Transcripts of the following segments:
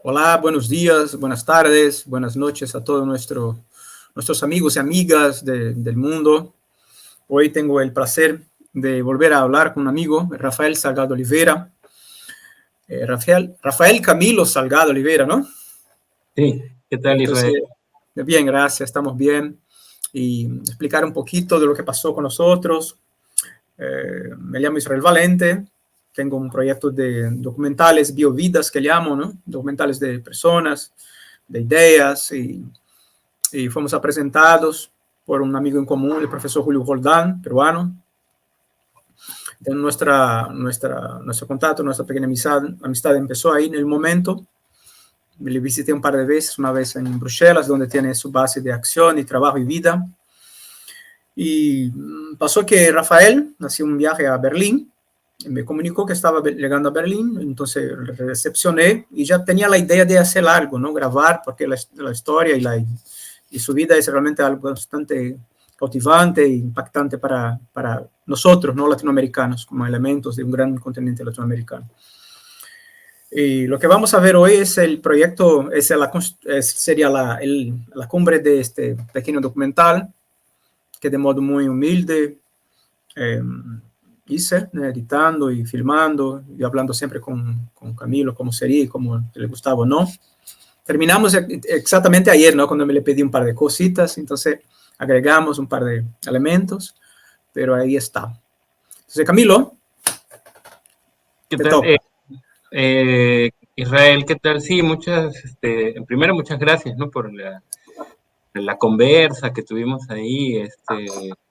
Hola, buenos días, buenas tardes, buenas noches a todos nuestros amigos y amigas del mundo. Hoy tengo el placer de volver a hablar con un amigo, Rafael Salgado Oliveira. Rafael Camilo Salgado Oliveira, ¿no? Sí, ¿qué tal, Entonces, Israel? bien, gracias, estamos bien. Y explicar un poquito de lo que pasó con nosotros. Me llamo Israel Valente, tengo un proyecto de documentales, biovidas que llamo, ¿no? Documentales de personas, de ideas, y fuimos presentados por un amigo en común, el profesor Julio Roldán, peruano. De nuestro contacto, nuestra pequeña amistad empezó ahí en el momento. Me le visité un par de veces, una vez en Bruselas, donde tiene su base de acción y trabajo y vida. Y pasó que Rafael hacía un viaje a Berlín, me comunicó que estaba llegando a Berlín, entonces recepcioné y ya tenía la idea de hacer algo, ¿no? Grabar, porque la historia y su vida es realmente algo bastante cautivante e impactante para nosotros, ¿no? Latinoamericanos, como elementos de un gran continente latinoamericano. Y lo que vamos a ver hoy es el proyecto, sería la cumbre de este pequeño documental, que de modo muy humilde hice, editando y filmando y hablando siempre con Camilo, cómo sería y cómo le gustaba o no. Terminamos exactamente ayer, ¿no? Cuando me le pedí un par de cositas, entonces agregamos un par de elementos, pero ahí está. Entonces, Camilo, ¿Qué te tal, toca. Israel? ¿Qué tal? Sí, primero muchas gracias, ¿no? Por la conversa que tuvimos ahí, este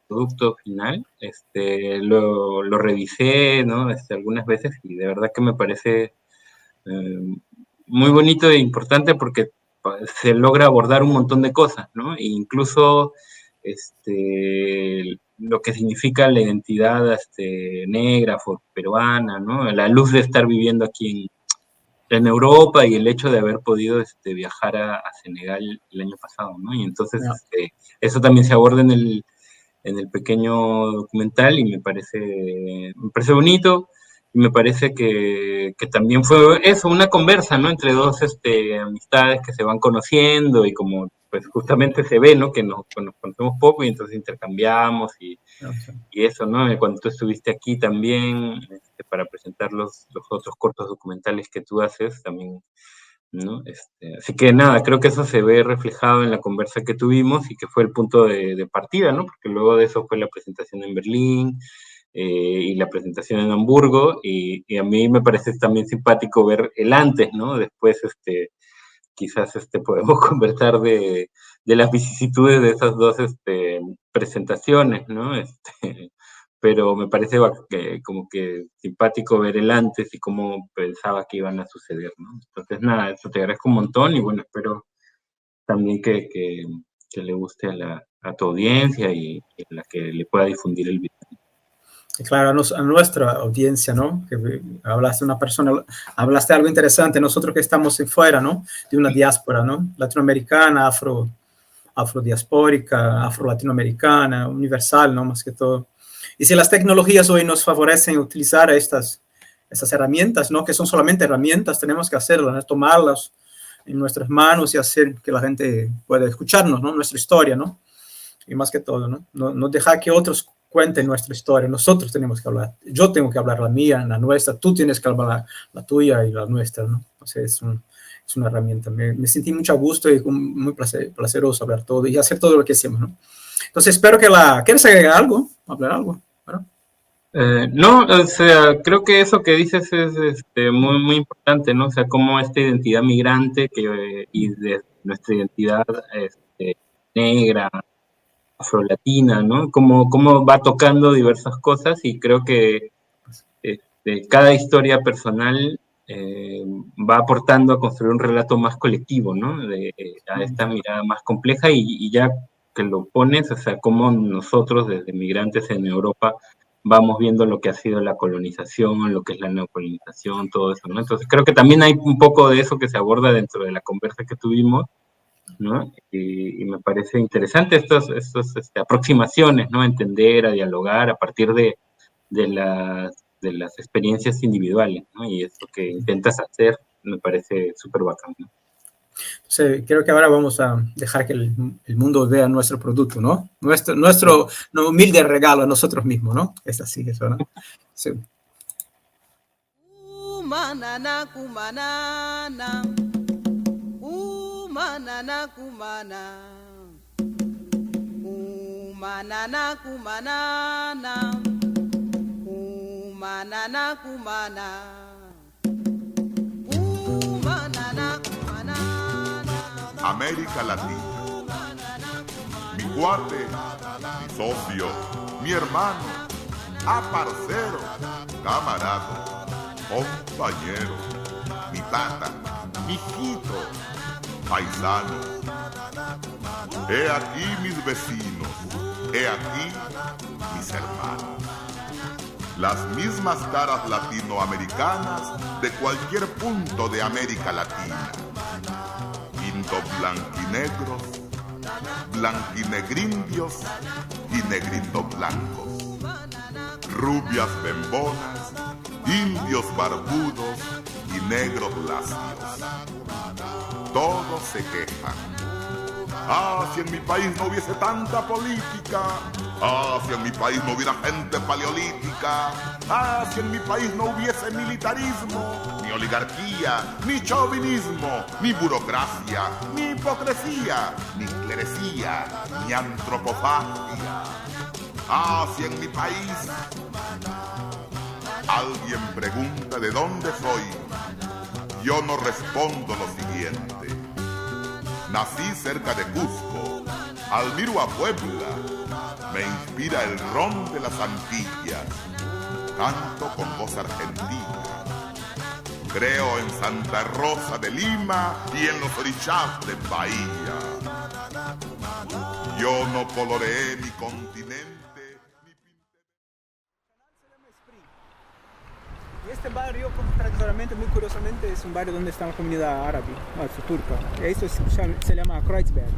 producto final. Lo revisé, ¿no? Algunas veces y de verdad que me parece muy bonito e importante porque se logra abordar un montón de cosas, ¿no? E incluso lo que significa la identidad negra, peruana, ¿no? La luz de estar viviendo aquí en Europa y el hecho de haber podido viajar a Senegal el año pasado, ¿no? Y entonces No. eso también se aborda en el pequeño documental y me parece bonito. Y me parece que también fue eso, una conversa, ¿no? Entre dos amistades que se van conociendo y como pues justamente se ve, ¿no? Que nos conocemos poco y entonces intercambiamos y eso, ¿no? Cuando tú estuviste aquí también para presentar los otros cortos documentales que tú haces, también, ¿no? Así que nada, creo que eso se ve reflejado en la conversa que tuvimos y que fue el punto de partida, ¿no? Porque luego de eso fue la presentación en Berlín y la presentación en Hamburgo y a mí me parece también simpático ver el antes, ¿no? Después, quizás podemos conversar de las vicisitudes de esas dos presentaciones, ¿no? Pero me parece como que simpático ver el antes y cómo pensaba que iban a suceder, ¿no? Entonces, nada, eso te agradezco un montón y bueno, espero también que le guste a tu audiencia y a la que le pueda difundir el video. Y claro, a nuestra audiencia, ¿no? Que hablaste de una persona, hablaste de algo interesante, nosotros que estamos fuera, ¿no? De una diáspora, ¿no? Latinoamericana, afrodiaspórica, afro-latinoamericana, universal, ¿no? Más que todo. Y si las tecnologías hoy nos favorecen utilizar estas herramientas, ¿no? Que son solamente herramientas, tenemos que hacerlas, ¿no? Tomarlas en nuestras manos y hacer que la gente pueda escucharnos, ¿no? Nuestra historia, ¿no? Y más que todo, ¿no? No dejar que otros cuenten nuestra historia, nosotros tenemos que hablar, yo tengo que hablar la mía, la nuestra, tú tienes que hablar la tuya y la nuestra, ¿no? O sea, es una herramienta. Me sentí mucho a gusto y muy placeroso hablar todo y hacer todo lo que hacemos, ¿no? Entonces, espero que ¿quieres agregar algo? Hablar algo, ¿verdad? No, o sea, creo que eso que dices es muy, muy importante, ¿no? O sea, cómo esta identidad migrante y de nuestra identidad negra, afrolatina, ¿no? Cómo va tocando diversas cosas y creo que cada historia personal va aportando a construir un relato más colectivo, ¿no? A esta mirada más compleja y ya que lo pones, o sea, cómo nosotros desde migrantes en Europa vamos viendo lo que ha sido la colonización, lo que es la neocolonización, todo eso, ¿no? Entonces creo que también hay un poco de eso que se aborda dentro de la conversa que tuvimos, ¿no? Y me parece interesante estas aproximaciones, ¿no? A entender, a dialogar a partir de las experiencias individuales, ¿no? Y eso que intentas hacer me parece súper bacán, ¿no? Entonces, creo que ahora vamos a dejar que el mundo vea nuestro producto, ¿no? Nuestro humilde regalo a nosotros mismos, ¿no? Es así, eso, ¿no? Sí. Manana kumanana, manana kumana, manana kumanana, manana kumana, manana kumana. América Latina, mi cuate, mi socio, mi hermano, parcero, camarada, compañero, mi pata, mi hijito, paisano. He aquí mis vecinos, he aquí mis hermanos. Las mismas caras latinoamericanas de cualquier punto de América Latina. Blanquinegros, blanquinegrindios y negritos blancos, rubias bembonas, indios barbudos y negros lacios. Todos se quejan. Si en mi país no hubiese tanta política. Si en mi país no hubiera gente paleolítica. Si en mi país no hubiese militarismo, ni oligarquía, ni chauvinismo, ni burocracia, ni hipocresía, ni clerecía, ni antropofagia. Si en mi país alguien pregunta de dónde soy, yo no respondo lo siguiente. Nací cerca de Cusco, admiro a Puebla, me inspira el ron de las Antillas, canto con voz argentina, creo en Santa Rosa de Lima y en los orishás de Bahía. Yo no coloreé mi continente, ni pinté... Y este barrio, tradicionalmente, muy curiosamente, es un barrio donde está la comunidad árabe, turca. Eso se llama Kreuzberg.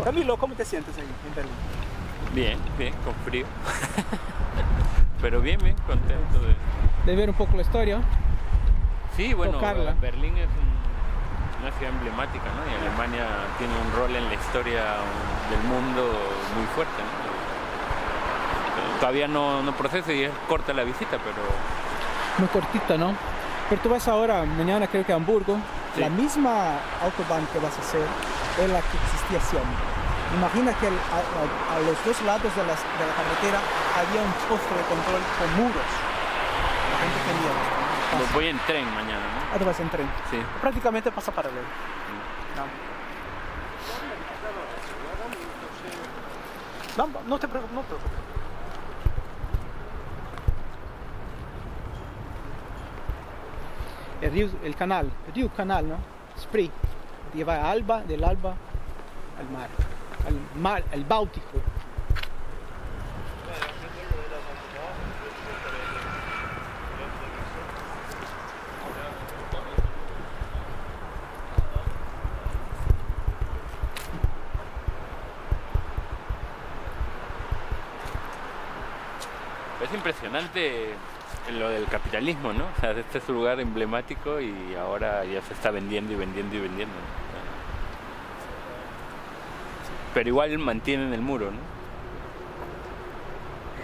Camilo, ¿cómo te sientes ahí en Berlín? Bien, bien, con frío. Pero bien, contento de ver un poco la historia. Sí, bueno, tocarla. Berlín es una ciudad emblemática, ¿no? Y Alemania tiene un rol en la historia del mundo muy fuerte, ¿no? Todavía no procesa y es corta la visita, pero... Muy cortita, ¿no? Pero tú vas ahora, mañana creo que a Hamburgo, sí. La misma autobahn que vas a hacer es la que existía siempre. Imagina que a los dos lados de la carretera había un poste de control con muros. La gente tenía esto. Voy en tren mañana, ¿no? Tú vas en tren. Sí. Prácticamente pasa paralelo. No te preocupes, no te preocupes. El canal, ¿no? Spree, que va a Alba, del Alba al mar, al Báltico. Es impresionante lo del capitalismo, ¿no? O sea, este es un lugar emblemático y ahora ya se está vendiendo y vendiendo y vendiendo, ¿no? Pero igual mantienen el muro, ¿no?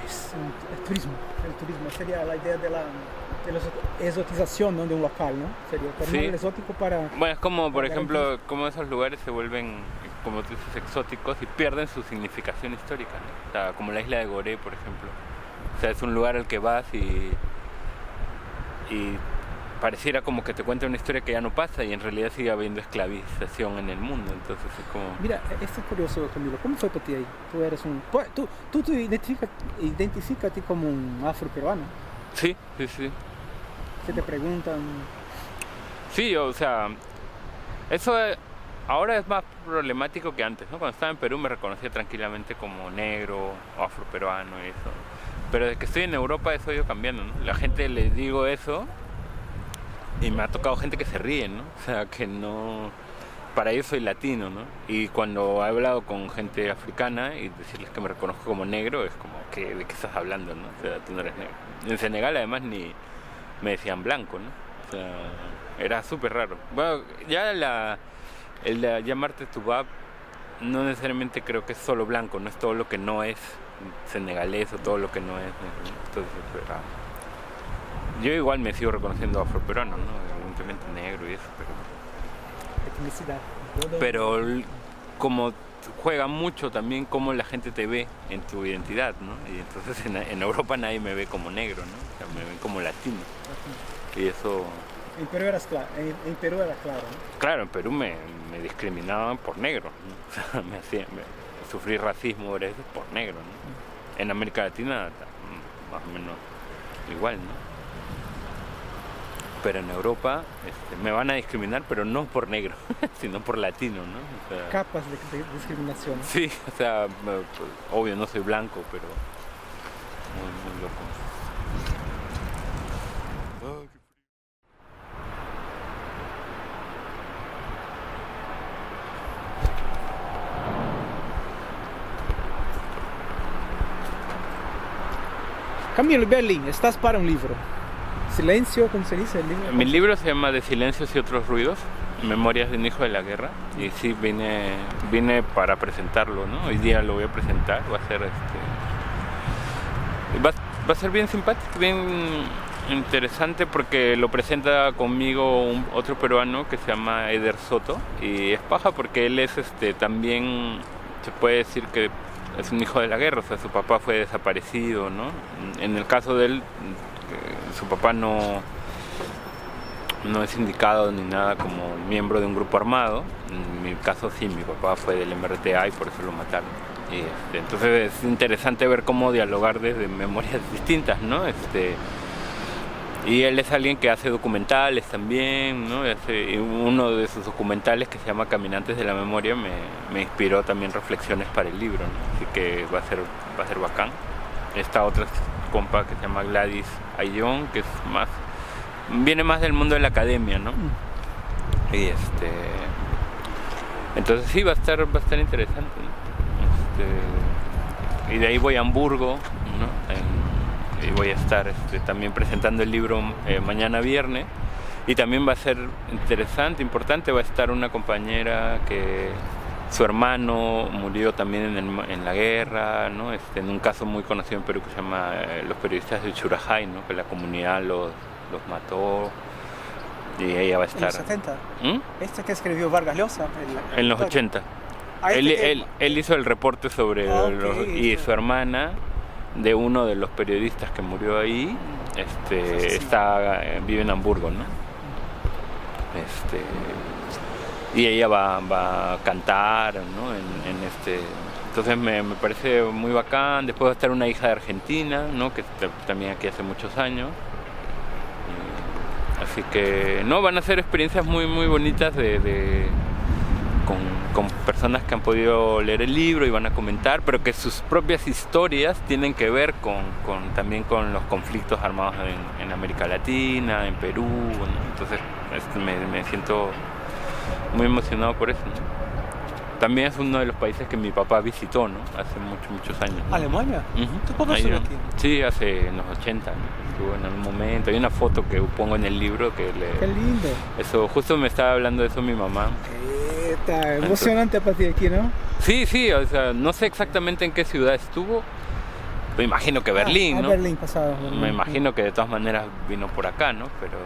Es el turismo sería la idea de la exotización, ¿no? De un local, ¿no? Sería tornar el exótico para... Bueno, es como, por ejemplo, como esos lugares se vuelven, como tú dices, exóticos y pierden su significación histórica, ¿no? O sea, como la isla de Gorée, por ejemplo. O sea, es un lugar al que vas y pareciera como que te cuenta una historia que ya no pasa y en realidad sigue habiendo esclavización en el mundo, entonces es como... Mira, esto es curioso, Camilo, ¿cómo fue para ti ahí? Tú eres tú te identificas a ti como un afroperuano. Sí. ¿Qué te preguntan? Sí, o sea, eso ahora es más problemático que antes, ¿no? Cuando estaba en Perú me reconocía tranquilamente como negro o afroperuano y eso. Pero desde que estoy en Europa eso ha ido cambiando, ¿no? La gente le digo eso y me ha tocado gente que se ríe, ¿no? O sea, que no... Para ellos soy latino, ¿no? Y cuando he hablado con gente africana y decirles que me reconozco como negro, es como, ¿de qué estás hablando, no? O sea, tú no eres negro. En Senegal además ni me decían blanco, ¿no? O sea, era súper raro. Bueno, ya el de llamarte Tubab no necesariamente creo que es solo blanco, no es todo lo que no es senegalés o todo lo que no es. Entonces, yo igual me sigo reconociendo afroperuano, ¿no? Evidentemente negro y eso, Etnicidad. pero como juega mucho también cómo la gente te ve en tu identidad, ¿no? Y entonces en Europa nadie me ve como negro, ¿no? O sea, me ven como latino. Y eso... En Perú en Perú era claro, ¿no? Claro, en Perú me discriminaban por negro, ¿no? O sea, sufrí racismo por eso por negro, ¿no? En América Latina más o menos igual, ¿no? Pero en Europa me van a discriminar, pero no por negro, sino por latino, ¿no? O sea, Capas de discriminación. sí, o sea, obvio no soy blanco, pero muy loco. Camilo Berlín, estás para un libro. Silencio, ¿cómo se dice el libro? Mi libro se llama De silencios y otros ruidos, Memorias de un hijo de la guerra, y sí vine para presentarlo, ¿no? Hoy día lo voy a presentar, va a ser bien simpático, bien interesante porque lo presenta conmigo otro peruano que se llama Eder Soto, y es paja porque él es también, se puede decir que es un hijo de la guerra, o sea, su papá fue desaparecido, ¿no? En el caso de él, su papá no es indicado ni nada como miembro de un grupo armado. En mi caso sí, mi papá fue del MRTA y por eso lo mataron. Y entonces es interesante ver cómo dialogar desde memorias distintas, ¿no? Y él es alguien que hace documentales también, ¿no? Y uno de sus documentales, que se llama Caminantes de la Memoria, me inspiró también reflexiones para el libro, ¿no? Así que va a ser bacán. Esta otra compa que se llama Gladys Ayllón, que es viene más del mundo de la academia, ¿no? Y entonces sí, va a estar interesante, ¿no? Y de ahí voy a Hamburgo, ¿no? Y voy a estar también presentando el libro mañana viernes, y también va a ser interesante, importante, va a estar una compañera que su hermano murió también en la guerra, ¿no? En un caso muy conocido en Perú que se llama los periodistas de Churajay, ¿no? Que la comunidad los mató, y ella va a estar... ¿En los 70? Este que escribió Vargas Llosa. En los 80. Él hizo el reporte sobre y su hermana, de uno de los periodistas que murió ahí, vive en Hamburgo, ¿no? Y ella va a cantar, ¿no? Entonces me parece muy bacán. Después va a estar una hija de Argentina, ¿no? Que también aquí hace muchos años. Así que no, van a ser experiencias muy muy bonitas con personas que han podido leer el libro y van a comentar, pero que sus propias historias tienen que ver también con los conflictos armados en América Latina, en Perú, ¿no? Entonces me siento muy emocionado por eso, ¿no? También es uno de los países que mi papá visitó, ¿no? Hace muchos años, ¿no? ¿Alemania? ¿Tú conoces aquí? Sí, en los 80, ¿no? Estuvo en algún momento. Hay una foto que pongo en el libro que ¡Qué lindo! Eso, justo me estaba hablando de eso mi mamá. Está emocionante a partir de aquí, ¿no? Sí, o sea, no sé exactamente en qué ciudad estuvo. Me imagino que Berlín, ¿no? Berlín pasado. Me imagino que de todas maneras vino por acá, ¿no? Pero,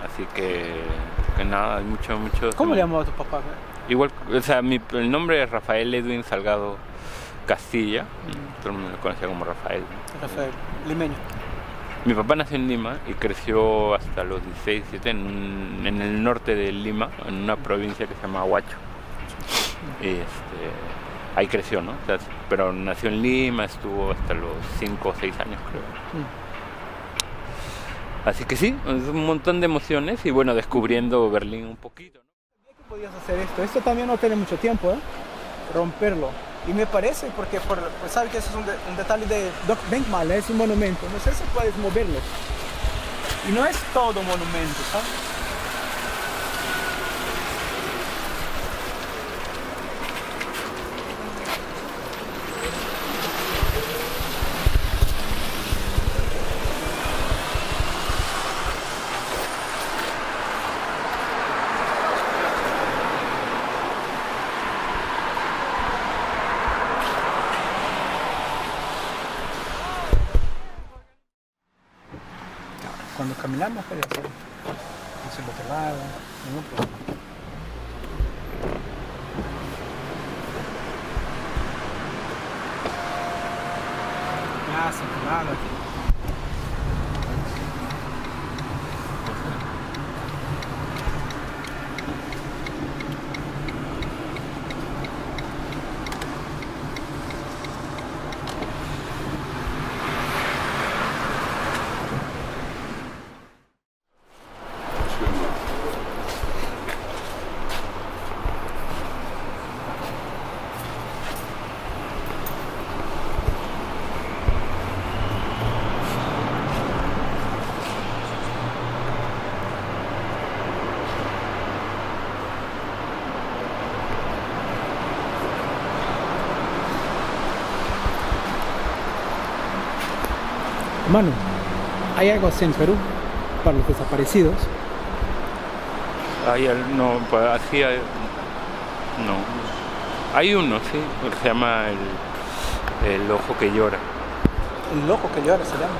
así que nada, hay mucho... ¿Cómo le llamaba a tu papá? Igual, o sea, el nombre es Rafael Edwin Salgado Castilla, todo el mundo lo conocía como Rafael. Rafael, limeño. Mi papá nació en Lima y creció hasta los 16, 17 en el norte de Lima, en una provincia que se llama Huacho. Y ahí creció, ¿no? O sea, pero nació en Lima, estuvo hasta los 5 o 6 años, creo. Así que sí, es un montón de emociones y bueno, descubriendo Berlín un poquito, ¿no? Podías hacer esto también no tiene mucho tiempo, ¿eh? Romperlo. Y me parece, porque pues sabes que eso es un detalle de Denkmal, es un monumento, no sé si puedes moverlo. Y no es todo monumento, ¿sabes? caminamos, puede hacer. Hacia el otro lado, ningún problema. Ya, sin nada aquí. Hermano, ¿hay algo así en Perú para los desaparecidos? No, pues así no. Hay uno, sí, que se llama el ojo que llora. El ojo que llora se llama.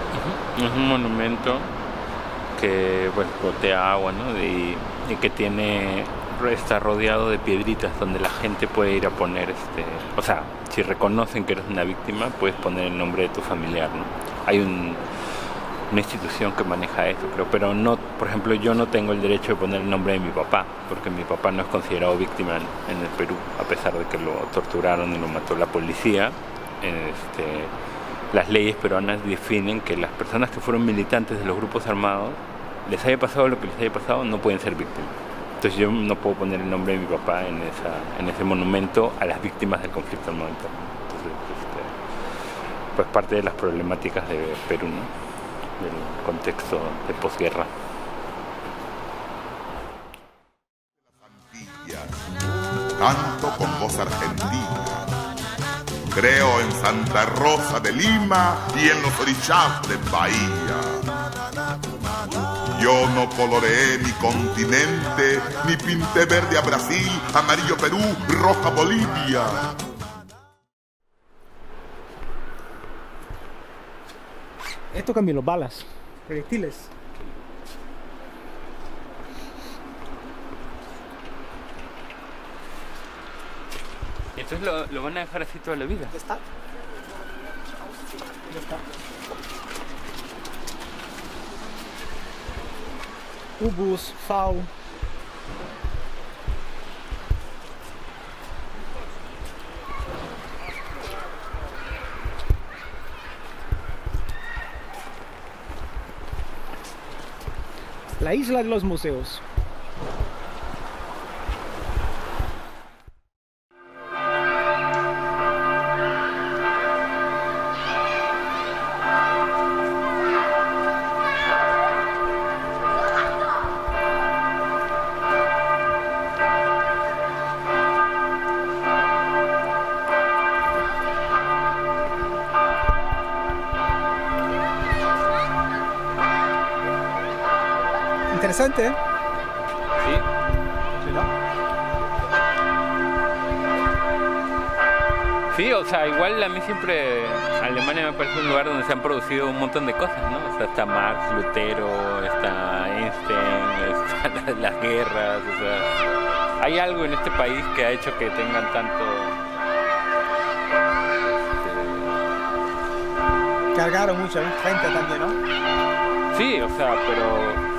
Es un monumento que, bueno, gotea agua, ¿no? Y que está rodeado de piedritas donde la gente puede ir a poner, o sea, si reconocen que eres una víctima, puedes poner el nombre de tu familiar, ¿no? Hay una institución que maneja eso, pero no, por ejemplo, yo no tengo el derecho de poner el nombre de mi papá, porque mi papá no es considerado víctima en el Perú, a pesar de que lo torturaron y lo mató la policía. Las leyes peruanas definen que las personas que fueron militantes de los grupos armados, les haya pasado lo que les haya pasado, no pueden ser víctimas. Entonces yo no puedo poner el nombre de mi papá en ese monumento a las víctimas del conflicto armado interno. Entonces, pues parte de las problemáticas de Perú, ¿no? Del contexto de posguerra. Canto con voz argentina. Creo en Santa Rosa de Lima y en los orishás de Bahía. Yo no coloreé mi continente, ni pinté verde a Brasil, amarillo Perú, roja Bolivia. Esto cambió los balas, proyectiles. Entonces lo van a dejar así toda la vida. ¿Ya está? Ya está. Ubus, FAO. La isla de los museos. Interesante, ¿eh? Sí. ¿Sí, no? Sí, o sea, igual a mí siempre Alemania me parece un lugar donde se han producido un montón de cosas, ¿no? O sea, está Marx, Lutero, está Einstein, están las guerras, o sea, hay algo en este país que ha hecho que tengan tanto... Cargaron mucha gente también, ¿no? Sí, o sea, pero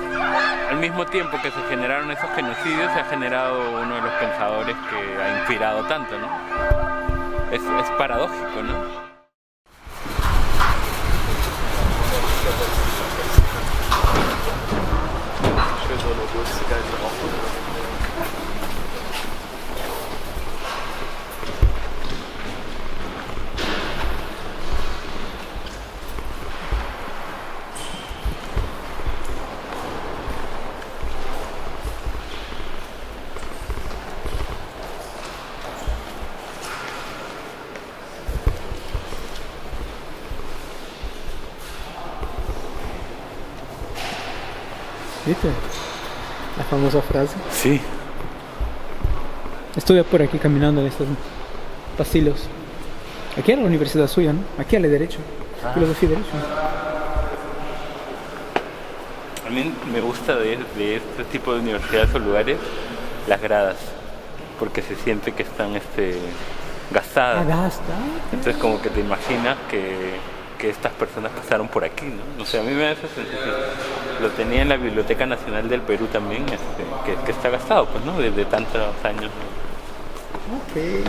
al mismo tiempo que se generaron esos genocidios, se ha generado uno de los pensadores que ha inspirado tanto, ¿no? Es paradójico, ¿no? ¿Viste? La famosa frase. Sí. Estuve por aquí caminando en estos pasillos. Aquí era la universidad suya, ¿no? Aquí a la derecha. Filosofía y Derecho. A mí también me gusta de este tipo de universidades o lugares, las gradas, porque se siente que están gastadas. Entonces como que te imaginas que estas personas pasaron por aquí, ¿no? O sea, a mí me da esa sensación. Lo tenía en la Biblioteca Nacional del Perú también, que está gastado, pues, ¿no? Desde tantos años, ¿no? Okay.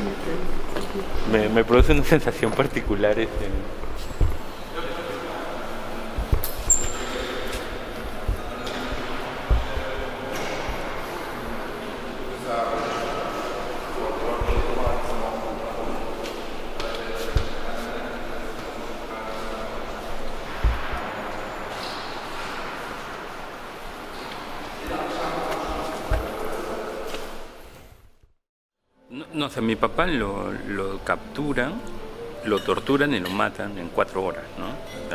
Me produce una sensación particular. No, o sea, mi papá lo capturan, lo torturan y lo matan en 4 horas, ¿no? O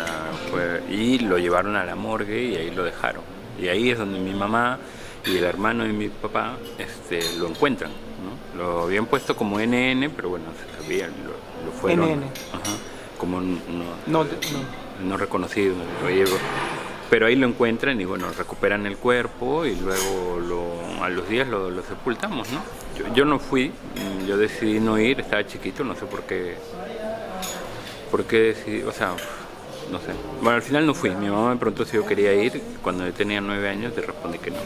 sea, y lo llevaron a la morgue y ahí lo dejaron. Y ahí es donde mi mamá y el hermano de mi papá lo encuentran, ¿no? Lo habían puesto como NN, pero bueno, se sabía, lo fueron. NN. Ajá, como no reconocido, pero ahí lo encuentran y bueno, recuperan el cuerpo y luego a los días lo sepultamos, ¿no? Yo no fui, yo decidí no ir, estaba chiquito, no sé por qué decidí, o sea, no sé. Bueno, al final no fui, mi mamá me preguntó si yo quería ir, cuando yo tenía 9 años le respondí que no.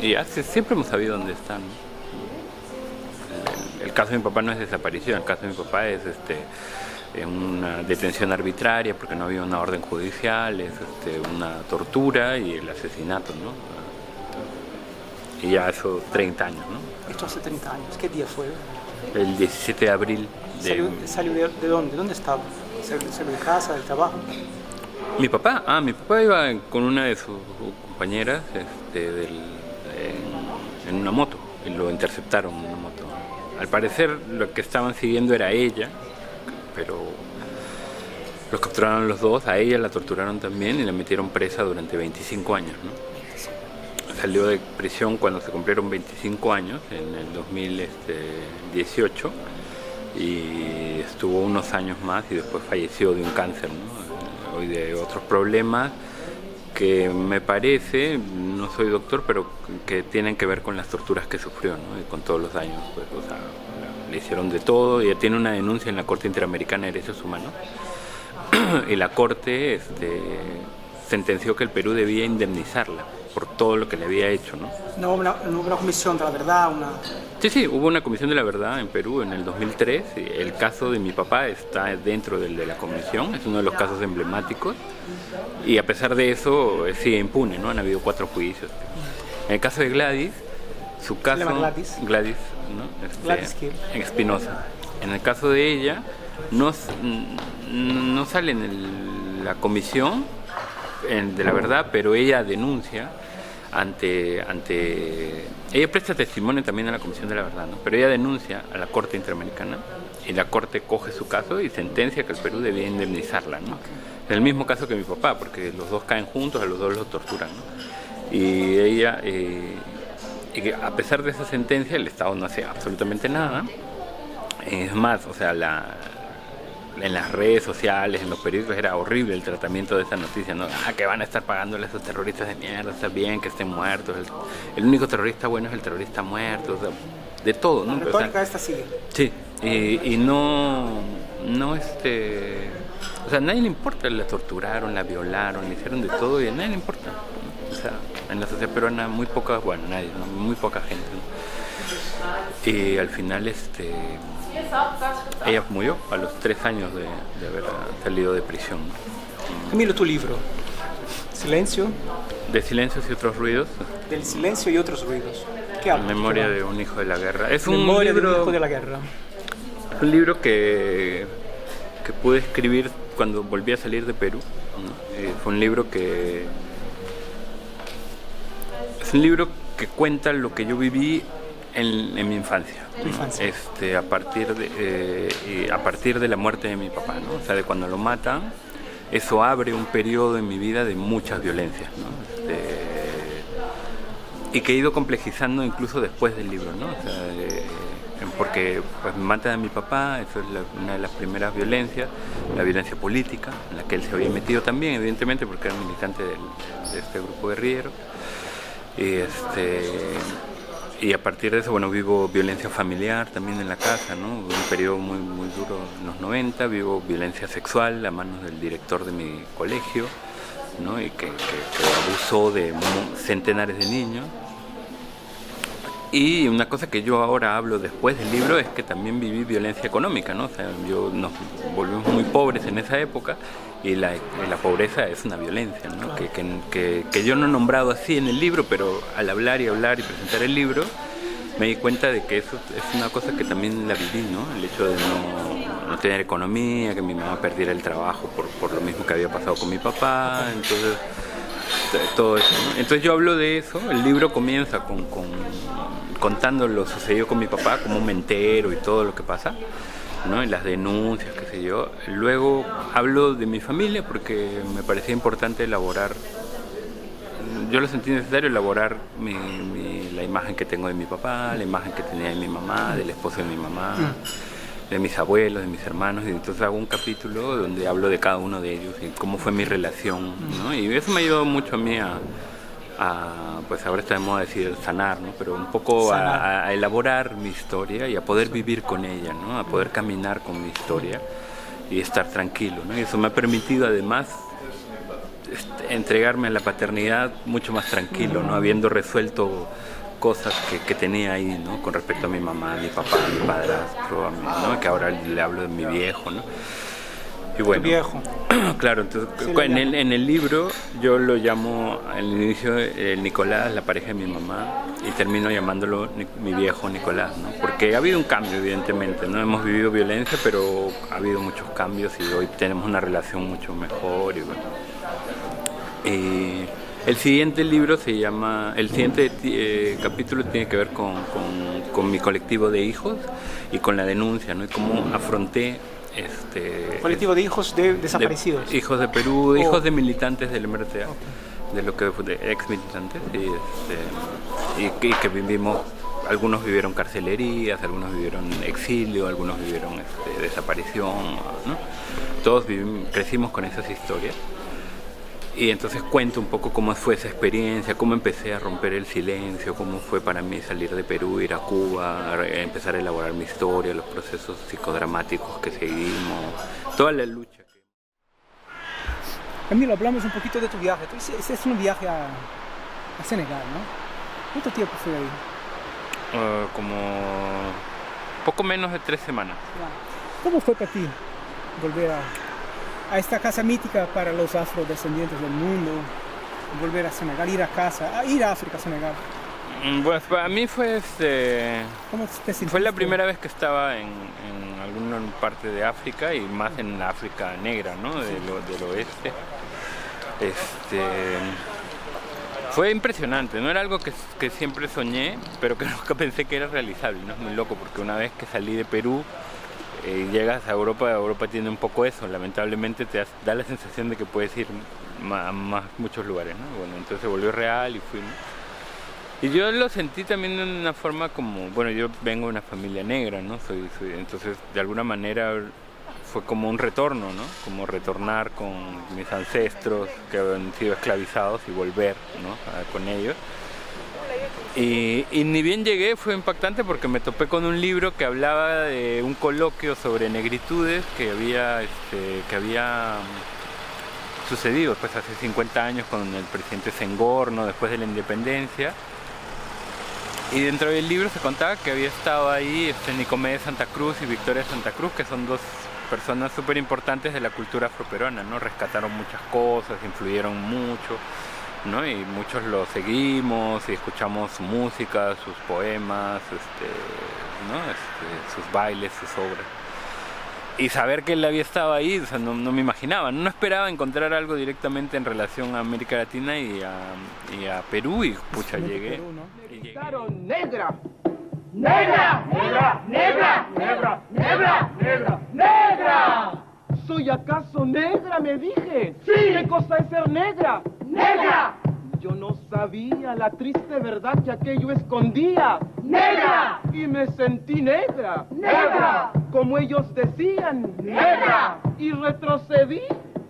Y siempre hemos sabido dónde están. El caso de mi papá no es desaparición, el caso de mi papá es una detención arbitraria porque no había una orden judicial, es una tortura y el asesinato, ¿no? Y ya eso 30 años, ¿no? Esto hace 30 años. ¿Qué día fue? El 17 de abril. ¿Salió de dónde? ¿Dónde estaba? ¿Salió de casa, del trabajo? Mi papá iba con una de sus compañeras en una moto y lo interceptaron en una moto. Al parecer lo que estaban siguiendo era ella, pero los capturaron los dos, a ella la torturaron también y la metieron presa durante 25 años, ¿no? Salió de prisión cuando se cumplieron 25 años, en el 2018, y estuvo unos años más y después falleció de un cáncer, ¿no? Y de otros problemas que me parece, no soy doctor, pero que tienen que ver con las torturas que sufrió, ¿no? Y con todos los daños, pues, o sea, le hicieron de todo. Ella tiene una denuncia en la Corte Interamericana de Derechos Humanos y la Corte sentenció que el Perú debía indemnizarla por todo lo que le había hecho, ¿no? No hubo una comisión de la verdad, Sí, hubo una comisión de la verdad en Perú en el 2003. El caso de mi papá está dentro del de la comisión, es uno de los casos emblemáticos. Y a pesar de eso, sigue impune, ¿no? Han habido 4 juicios. En el caso de Gladys, su caso... ¿Se llama Gladys? Gladys, ¿no? Gladys ¿qué? Espinosa. En el caso de ella, no sale en la comisión de la verdad, pero ella denuncia ella presta testimonio también en la Comisión de la Verdad, ¿no? Pero ella denuncia a la Corte Interamericana y la Corte coge su caso y sentencia que el Perú debía indemnizarla, ¿no? Es el mismo caso que mi papá, porque los dos caen juntos, a los dos los torturan, ¿no? Y ella, y que a pesar de esa sentencia, el Estado no hace absolutamente nada. Es más, o sea, en las redes sociales, en los periódicos, era horrible el tratamiento de esa noticia, ¿no? Que van a estar pagándole a esos terroristas de mierda, está bien que estén muertos, el único terrorista bueno es el terrorista muerto, o sea, de todo, ¿no? La retórica esta sigue. Sí, y no, o sea, a nadie le importa, la torturaron, la violaron, le hicieron de todo y a nadie le importa, ¿no? O sea, en la sociedad peruana muy poca, bueno, nadie, ¿no? Muy poca gente, ¿no? Y al final, ella murió a los 3 años de haber salido de prisión, ¿no? Camilo, tu libro, Silencio. De silencios y otros ruidos. Del silencio y otros ruidos. ¿Qué habla? Memoria de un hijo de la guerra. Es Memoria de un hijo de la guerra. Un libro que pude escribir cuando volví a salir de Perú, ¿no? Fue un libro que... Es un libro que cuenta lo que yo viví en mi infancia, ¿no? Infancia. A partir de la muerte de mi papá, ¿no? O sea, de cuando lo matan, eso abre un periodo en mi vida de muchas violencias, ¿no? Y que he ido complejizando incluso después del libro, ¿no? O sea, porque pues me matan a mi papá, eso es una de las primeras violencias, la violencia política, en la que él se había metido también, evidentemente, porque era militante de este grupo guerrillero. Y a partir de eso, bueno, vivo violencia familiar también en la casa, ¿no? Un periodo muy, muy duro en los 90, vivo violencia sexual a manos del director de mi colegio, ¿no? Y que abusó de centenares de niños. Y una cosa que yo ahora hablo después del libro es que también viví violencia económica, ¿no? O sea, nos volvimos muy pobres en esa época y la pobreza es una violencia, ¿no? Que yo no he nombrado así en el libro, pero al hablar y presentar el libro me di cuenta de que eso es una cosa que también la viví, ¿no? El hecho de no tener economía, que mi mamá perdiera el trabajo por lo mismo que había pasado con mi papá, entonces todo eso, ¿no? Entonces yo hablo de eso, el libro comienza contando lo sucedido con mi papá, cómo me entero y todo lo que pasa, ¿no? Y las denuncias, qué sé yo. Luego hablo de mi familia porque me parecía importante elaborar, yo lo sentí necesario elaborar la imagen que tengo de mi papá, la imagen que tenía de mi mamá, del esposo de mi mamá, de mis abuelos, de mis hermanos, y entonces hago un capítulo donde hablo de cada uno de ellos y cómo fue mi relación, ¿no? Y eso me ayudó mucho a mí pues ahora está de moda decir sanar, ¿no? Pero un poco a elaborar mi historia y a poder vivir con ella, ¿no? A poder caminar con mi historia y estar tranquilo, ¿no? Y eso me ha permitido además entregarme a la paternidad mucho más tranquilo, ¿no? Habiendo resuelto cosas que tenía ahí, ¿no? Con respecto a mi mamá, a mi papá, a mi padrastro, a mí, ¿no? Que ahora le hablo de mi viejo, ¿no? Y bueno, viejo. Claro, entonces en el libro yo lo llamo al inicio Nicolás, la pareja de mi mamá, y termino llamándolo mi viejo Nicolás, ¿no? Porque ha habido un cambio, evidentemente, ¿no? Hemos vivido violencia, pero ha habido muchos cambios y hoy tenemos una relación mucho mejor y bueno. El siguiente libro se llama, el siguiente capítulo tiene que ver con mi colectivo de hijos y con la denuncia, ¿no? Y cómo afronté colectivo de hijos de desaparecidos, hijos de Perú, hijos de militantes del MRTA, de lo que fue de ex militantes y que vivimos, algunos vivieron carcelerías, algunos vivieron exilio, algunos vivieron desaparición, ¿no? Todos crecimos con esas historias. Y entonces cuento un poco cómo fue esa experiencia, cómo empecé a romper el silencio, cómo fue para mí salir de Perú, ir a Cuba, empezar a elaborar mi historia, los procesos psicodramáticos que seguimos, toda la lucha. Camilo, hablamos un poquito de tu viaje. Tú hiciste un viaje a Senegal, ¿no? ¿Cuánto tiempo fue ahí? Como poco menos de 3 semanas. ¿Cómo fue para ti volver a esta casa mítica para los afrodescendientes del mundo, volver a Senegal, ir a África, Senegal? Pues para mí fue ¿Cómo te sentiste? Fue la primera vez que estaba en alguna parte de África y más en la África negra, ¿no? Del oeste. Fue impresionante, no era algo que siempre soñé, pero que nunca pensé que era realizable, ¿no? Es muy loco porque una vez que salí de Perú y llegas a Europa tiene un poco eso, lamentablemente te da la sensación de que puedes ir a muchos lugares, ¿no? Bueno, entonces se volvió real y fui, ¿no? Y yo lo sentí también de una forma como, bueno, yo vengo de una familia negra, ¿no? Entonces de alguna manera fue como un retorno, ¿no? Como retornar con mis ancestros que habían sido esclavizados y volver, ¿no? Con ellos. Y ni bien llegué, fue impactante porque me topé con un libro que hablaba de un coloquio sobre negritudes que había sucedido pues hace 50 años con el presidente Senghor, ¿no? Después de la independencia. Y dentro del libro se contaba que había estado ahí Nicomé de Santa Cruz y Victoria de Santa Cruz, que son dos personas súper importantes de la cultura afroperuana, ¿no? Rescataron muchas cosas, influyeron mucho, ¿no? Y muchos lo seguimos y escuchamos su música, sus poemas, ¿no? Sus bailes, sus obras. Y saber que él había estado ahí, o sea, no me imaginaba, no esperaba encontrar algo directamente en relación a América Latina y a Perú, y pucha, llegué. Perú, ¿no? Y llegué. Negra, negra, negra, negra, negra, negra, negra, negra. ¿Soy acaso negra, me dije? Sí. ¿Qué cosa es ser negra? Negra. Yo no sabía la triste verdad que aquello escondía. ¡Negra! Y me sentí negra. ¡Negra! Como ellos decían. ¡Negra! Y retrocedí.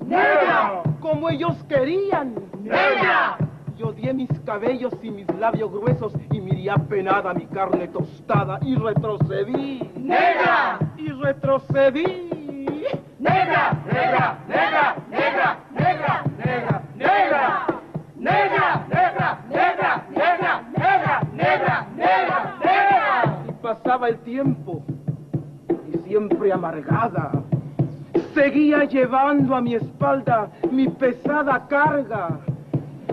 ¡Negra! Como ellos querían. ¡Negra! Yo odié mis cabellos y mis labios gruesos y miré apenada mi carne tostada y retrocedí. ¡Negra! Y retrocedí. ¡Negra! ¡Negra! ¡Negra! ¡Negra! ¡Negra! ¡Negra! ¡Negra! ¡Negra! ¡Negra! ¡Negra! ¡Negra! ¡Negra! ¡Negra! ¡Negra! ¡Negra! Y pasaba el tiempo y siempre amargada seguía llevando a mi espalda mi pesada carga.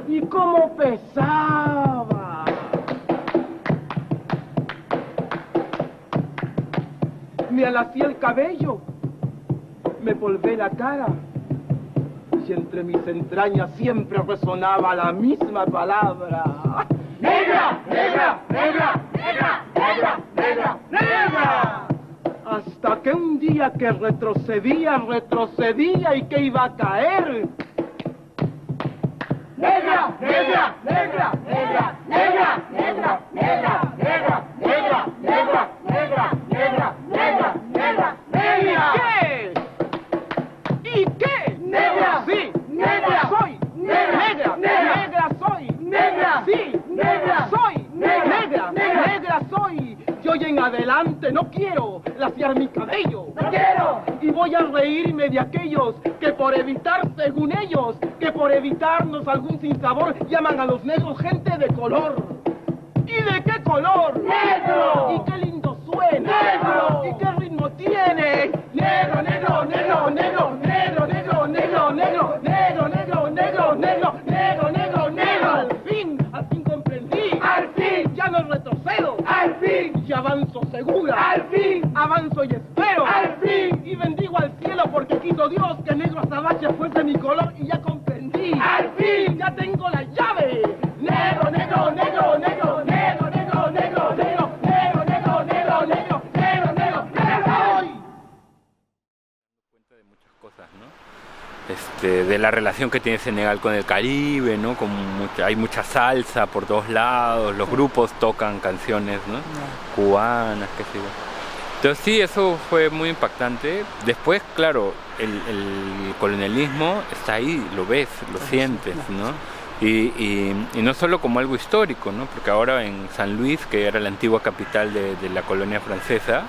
Y cómo pesaba. Me alacé el cabello, me polvé la cara, y entre mis entrañas siempre resonaba la misma palabra. ¡Negra! ¡Negra! ¡Negra! ¡Negra! ¡Negra! ¡Negra! ¡Negra! Hasta que un día que retrocedía y que iba a caer. ¡Negra! ¡Negra! ¡Negra! ¡Negra! ¡Negra! ¡Negra! ¡Negra! ¡Negra! ¡Negra! ¡Negra! ¡Negra! ¡Negra! ¡Negra! ¡Negra! ¡Negra! ¿Qué? ¿Y qué? ¡Negra! Sí. ¡Negra! Soy. ¡Negra! Negra. ¡Negra! Negra soy. ¡Negra! Sí. ¡Negra! Soy. ¡Negra! Negra. ¡Negra! Negra soy. Y hoy en adelante no quiero laciar mi cabello. ¡No quiero! Y voy a reírme de aquellos que por evitar, según ellos, que por evitarnos algún sinsabor, llaman a los negros gente de color. ¿Y de qué color? ¡Negro! ¿Y qué lindo suena? ¡Negro! ¿Y qué ritmo tiene? ¡Negro! ¡Negro! ¡Negro! ¡Negro! ¡Negro! ¡Negro! ¡Negro! ¡Negro! ¡Negro! ¡Negro! ¡Negro! ¡Negro! ¡Negro! ¡Negro! ¡Negro! Al fin comprendí. ¡Al fin! Ya no retrocedo. ¡Al fin! Y avanzo segura. ¡Al fin! Avanzo y espero. ¡Al fin! Y bendigo al cielo porque quiso Dios que negro azabache fuese mi color y ya comprendí. ¡Al fin! Ya tengo la llave. ¡Negro! ¡Negro! ¡Negro! ¡Negro! ¡Negro! ¡Negro! ¡Negro! ¡Negro! ¡Negro! ¡Negro! ¡Negro! ¡Negro! ¡Negro! ¡Negro! ¡Negro! Cuenta de muchas cosas, ¿no? De la relación que tiene Senegal con el Caribe, ¿no? Hay mucha salsa por todos lados, los grupos tocan canciones, ¿no? Cubanas, qué sé yo. Entonces sí, eso fue muy impactante. Después, claro, el colonialismo está ahí, lo ves, lo sientes, ¿no? Y no solo como algo histórico, ¿no? Porque ahora en San Luis, que era la antigua capital de la colonia francesa,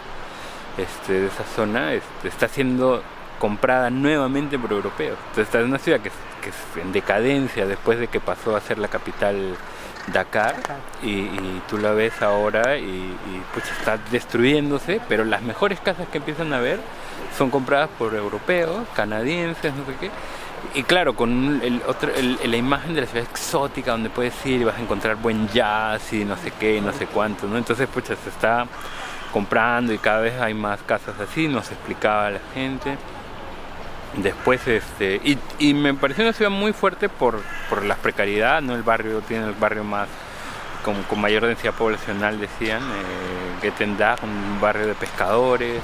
de esa zona, está siendo comprada nuevamente por europeos. Entonces esta es una ciudad que es en decadencia después de que pasó a ser la capital Dakar, y tú la ves ahora y pues está destruyéndose, pero las mejores casas que empiezan a ver son compradas por europeos, canadienses, no sé qué. Y claro, con la imagen de la ciudad exótica donde puedes ir y vas a encontrar buen jazz y no sé qué y no sé cuánto, ¿no? Entonces pues se está comprando y cada vez hay más casas así, nos explicaba la gente. Después y me pareció una ciudad muy fuerte por la precariedad, ¿no? El barrio tiene el barrio más con mayor densidad poblacional, decían, Guetendar, un barrio de pescadores,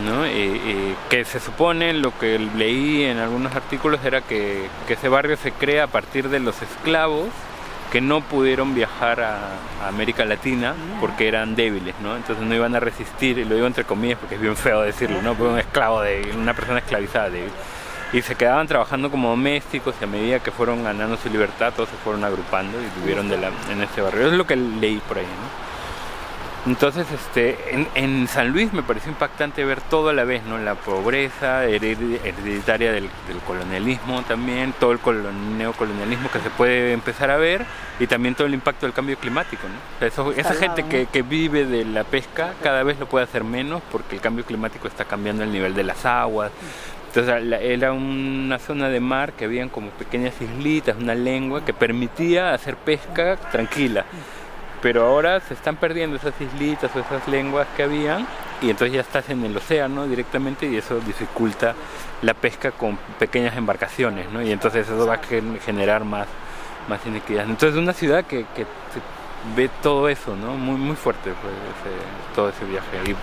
¿no? Y que se supone, lo que leí en algunos artículos era que ese barrio se crea a partir de los esclavos que no pudieron viajar a América Latina porque eran débiles, ¿no? Entonces no iban a resistir, y lo digo entre comillas porque es bien feo decirlo, ¿no? Fue un esclavo, una persona esclavizada, débil. Y se quedaban trabajando como domésticos, y a medida que fueron ganando su libertad, todos se fueron agrupando y vivieron en este barrio. Eso es lo que leí por ahí, ¿no? Entonces, en San Luis me pareció impactante ver todo a la vez, ¿no? La pobreza hereditaria del colonialismo también, todo el neocolonialismo que se puede empezar a ver, y también todo el impacto del cambio climático, ¿no? Esa gente que vive de la pesca cada vez lo puede hacer menos porque el cambio climático está cambiando el nivel de las aguas. Entonces era una zona de mar que habían como pequeñas islitas, una lengua que permitía hacer pesca tranquila. Pero ahora se están perdiendo esas islitas o esas lenguas que habían, y entonces ya estás en el océano directamente, y eso dificulta la pesca con pequeñas embarcaciones, ¿no? Y entonces eso va a generar más inequidad. Entonces es una ciudad que ve todo eso, ¿no? Muy, muy fuerte fue todo ese viaje ahí, ¿no?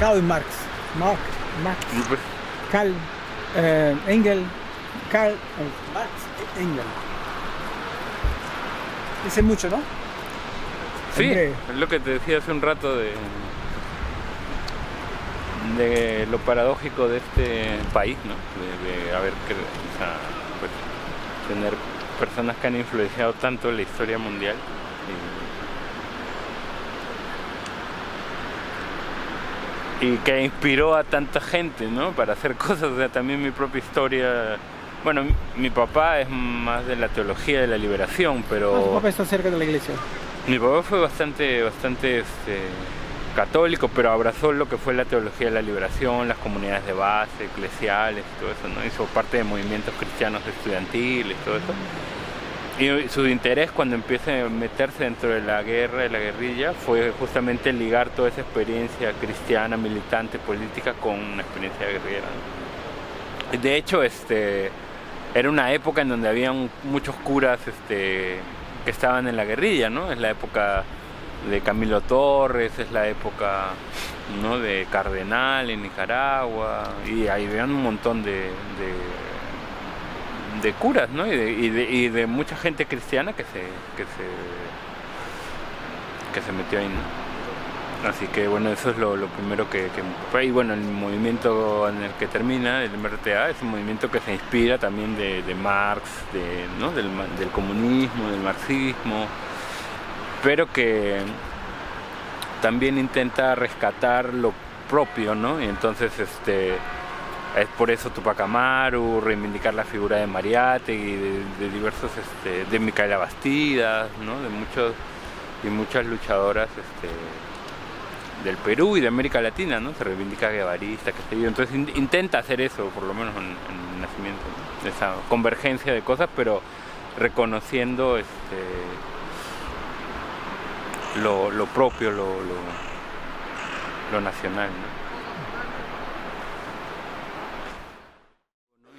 Karl Marx. Y pues, Karl Engel. Karl Marx Engel. Dice mucho, ¿no? sí, Hombre. es lo que te decía hace un rato de lo paradójico de este país, ¿no? De haber o sea, pues, tener personas que han influenciado tanto la historia mundial. Y que inspiró a tanta gente, ¿no? Para hacer cosas. O sea, también mi propia historia. Bueno, mi papá es más de la teología de la liberación, pero Tu papá está cerca de la iglesia. mi papá fue bastante católico, pero abrazó lo que fue la teología de la liberación, las comunidades de base, eclesiales, todo eso, ¿no? Hizo parte de movimientos cristianos estudiantiles, todo eso. Y su interés cuando empieza a meterse dentro de la guerra, de la guerrilla, fue justamente ligar toda esa experiencia cristiana, militante, política con una experiencia guerrillera, ¿no? De hecho, era una época en donde había muchos curas que estaban en la guerrilla, ¿no? Es la época de Camilo Torres, es la época, ¿no?, de Cardenal en Nicaragua, y ahí vean un montón de curas, ¿no? y de mucha gente cristiana que se metió ahí, ¿no? Así que bueno, eso es lo primero que y bueno, el movimiento en el que termina, el MRTA, es un movimiento que se inspira también de Marx, ¿no?, del comunismo, del marxismo, pero que también intenta rescatar lo propio, ¿no? Y entonces es por eso Tupac Amaru, reivindicar la figura de Mariátegui, de diversos, de Micaela Bastidas, ¿no?, de muchas luchadoras del Perú y de América Latina, ¿no? Se reivindica guevarista, qué sé yo. Entonces intenta hacer eso, por lo menos en el nacimiento, ¿no? Esa convergencia de cosas, pero reconociendo lo propio, lo nacional, ¿no?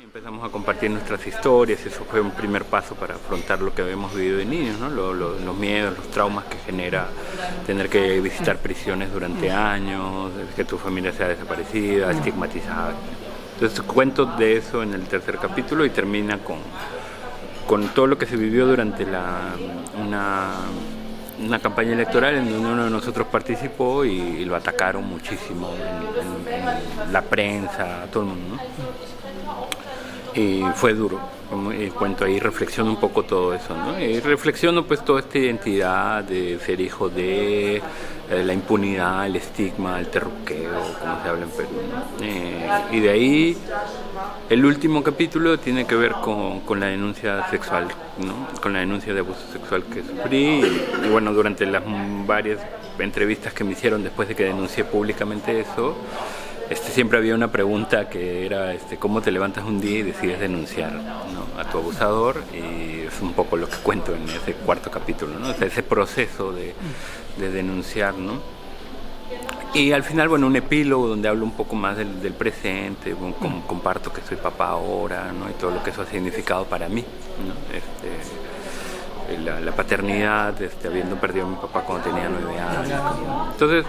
Empezamos a compartir nuestras historias y eso fue un primer paso para afrontar lo que habíamos vivido de niños, ¿no? Los miedos, los traumas que genera tener que visitar prisiones durante años, que tu familia sea desaparecida, estigmatizada. Entonces cuento de eso en el tercer capítulo y termina con todo lo que se vivió durante una campaña electoral en donde uno de nosotros participó y lo atacaron muchísimo en la prensa, todo el mundo, ¿no? Y fue duro, y cuento ahí, reflexiono un poco todo eso, ¿no? Y reflexiono pues toda esta identidad de ser hijo de la impunidad, el estigma, el terruqueo, como se habla en Perú, ¿no? Y de ahí el último capítulo tiene que ver con la denuncia sexual, ¿no? Con la denuncia de abuso sexual que sufrí y bueno, durante las varias entrevistas que me hicieron después de que denuncié públicamente eso, siempre había una pregunta que era ¿cómo te levantas un día y decides denunciar, ¿no?, a tu abusador? Y es un poco lo que cuento en ese cuarto capítulo, ¿no? O sea, ese proceso de denunciar, ¿no? Y al final, bueno, un epílogo donde hablo un poco más del presente, comparto que soy papá ahora, ¿no?, y todo lo que eso ha significado para mí, ¿no? La paternidad, habiendo perdido a mi papá cuando tenía 9 años. Entonces,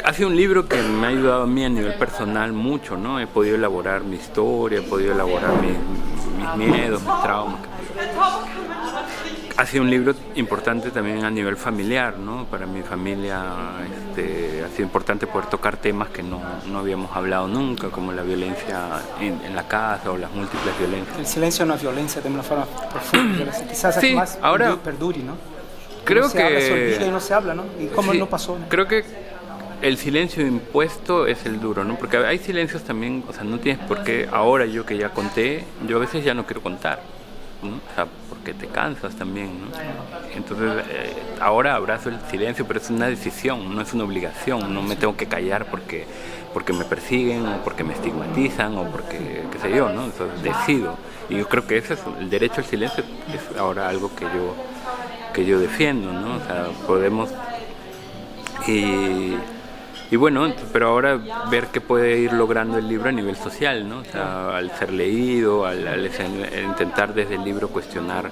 ha sido un libro que me ha ayudado a mí a nivel personal mucho, ¿no? He podido elaborar mi historia, he podido elaborar mis miedos, mis traumas. Ha sido un libro importante también a nivel familiar, ¿no? Para mi familia ha sido importante poder tocar temas que no habíamos hablado nunca, como la violencia en la casa o las múltiples violencias. El silencio no es violencia de una forma profunda, quizás sí, más ahora perdure, ¿no? Creo no se que habla, se olvida y no se habla, ¿no? Y cómo sí, no pasó, ¿no? Creo que el silencio impuesto es el duro, ¿no? Porque hay silencios también, o sea, no tienes por qué, ahora yo que ya conté, yo a veces ya no quiero contar, ¿no? O sea, porque te cansas también, ¿no? Entonces, ahora abrazo el silencio, pero es una decisión, no es una obligación, no me tengo que callar porque me persiguen o porque me estigmatizan o porque, qué sé yo, ¿no? Entonces, decido. Y yo creo que ese es el derecho al silencio, es ahora algo que yo defiendo, ¿no? O sea, podemos... Y bueno, pero ahora ver qué puede ir logrando el libro a nivel social, ¿no? O sea, al ser leído, al intentar desde el libro cuestionar,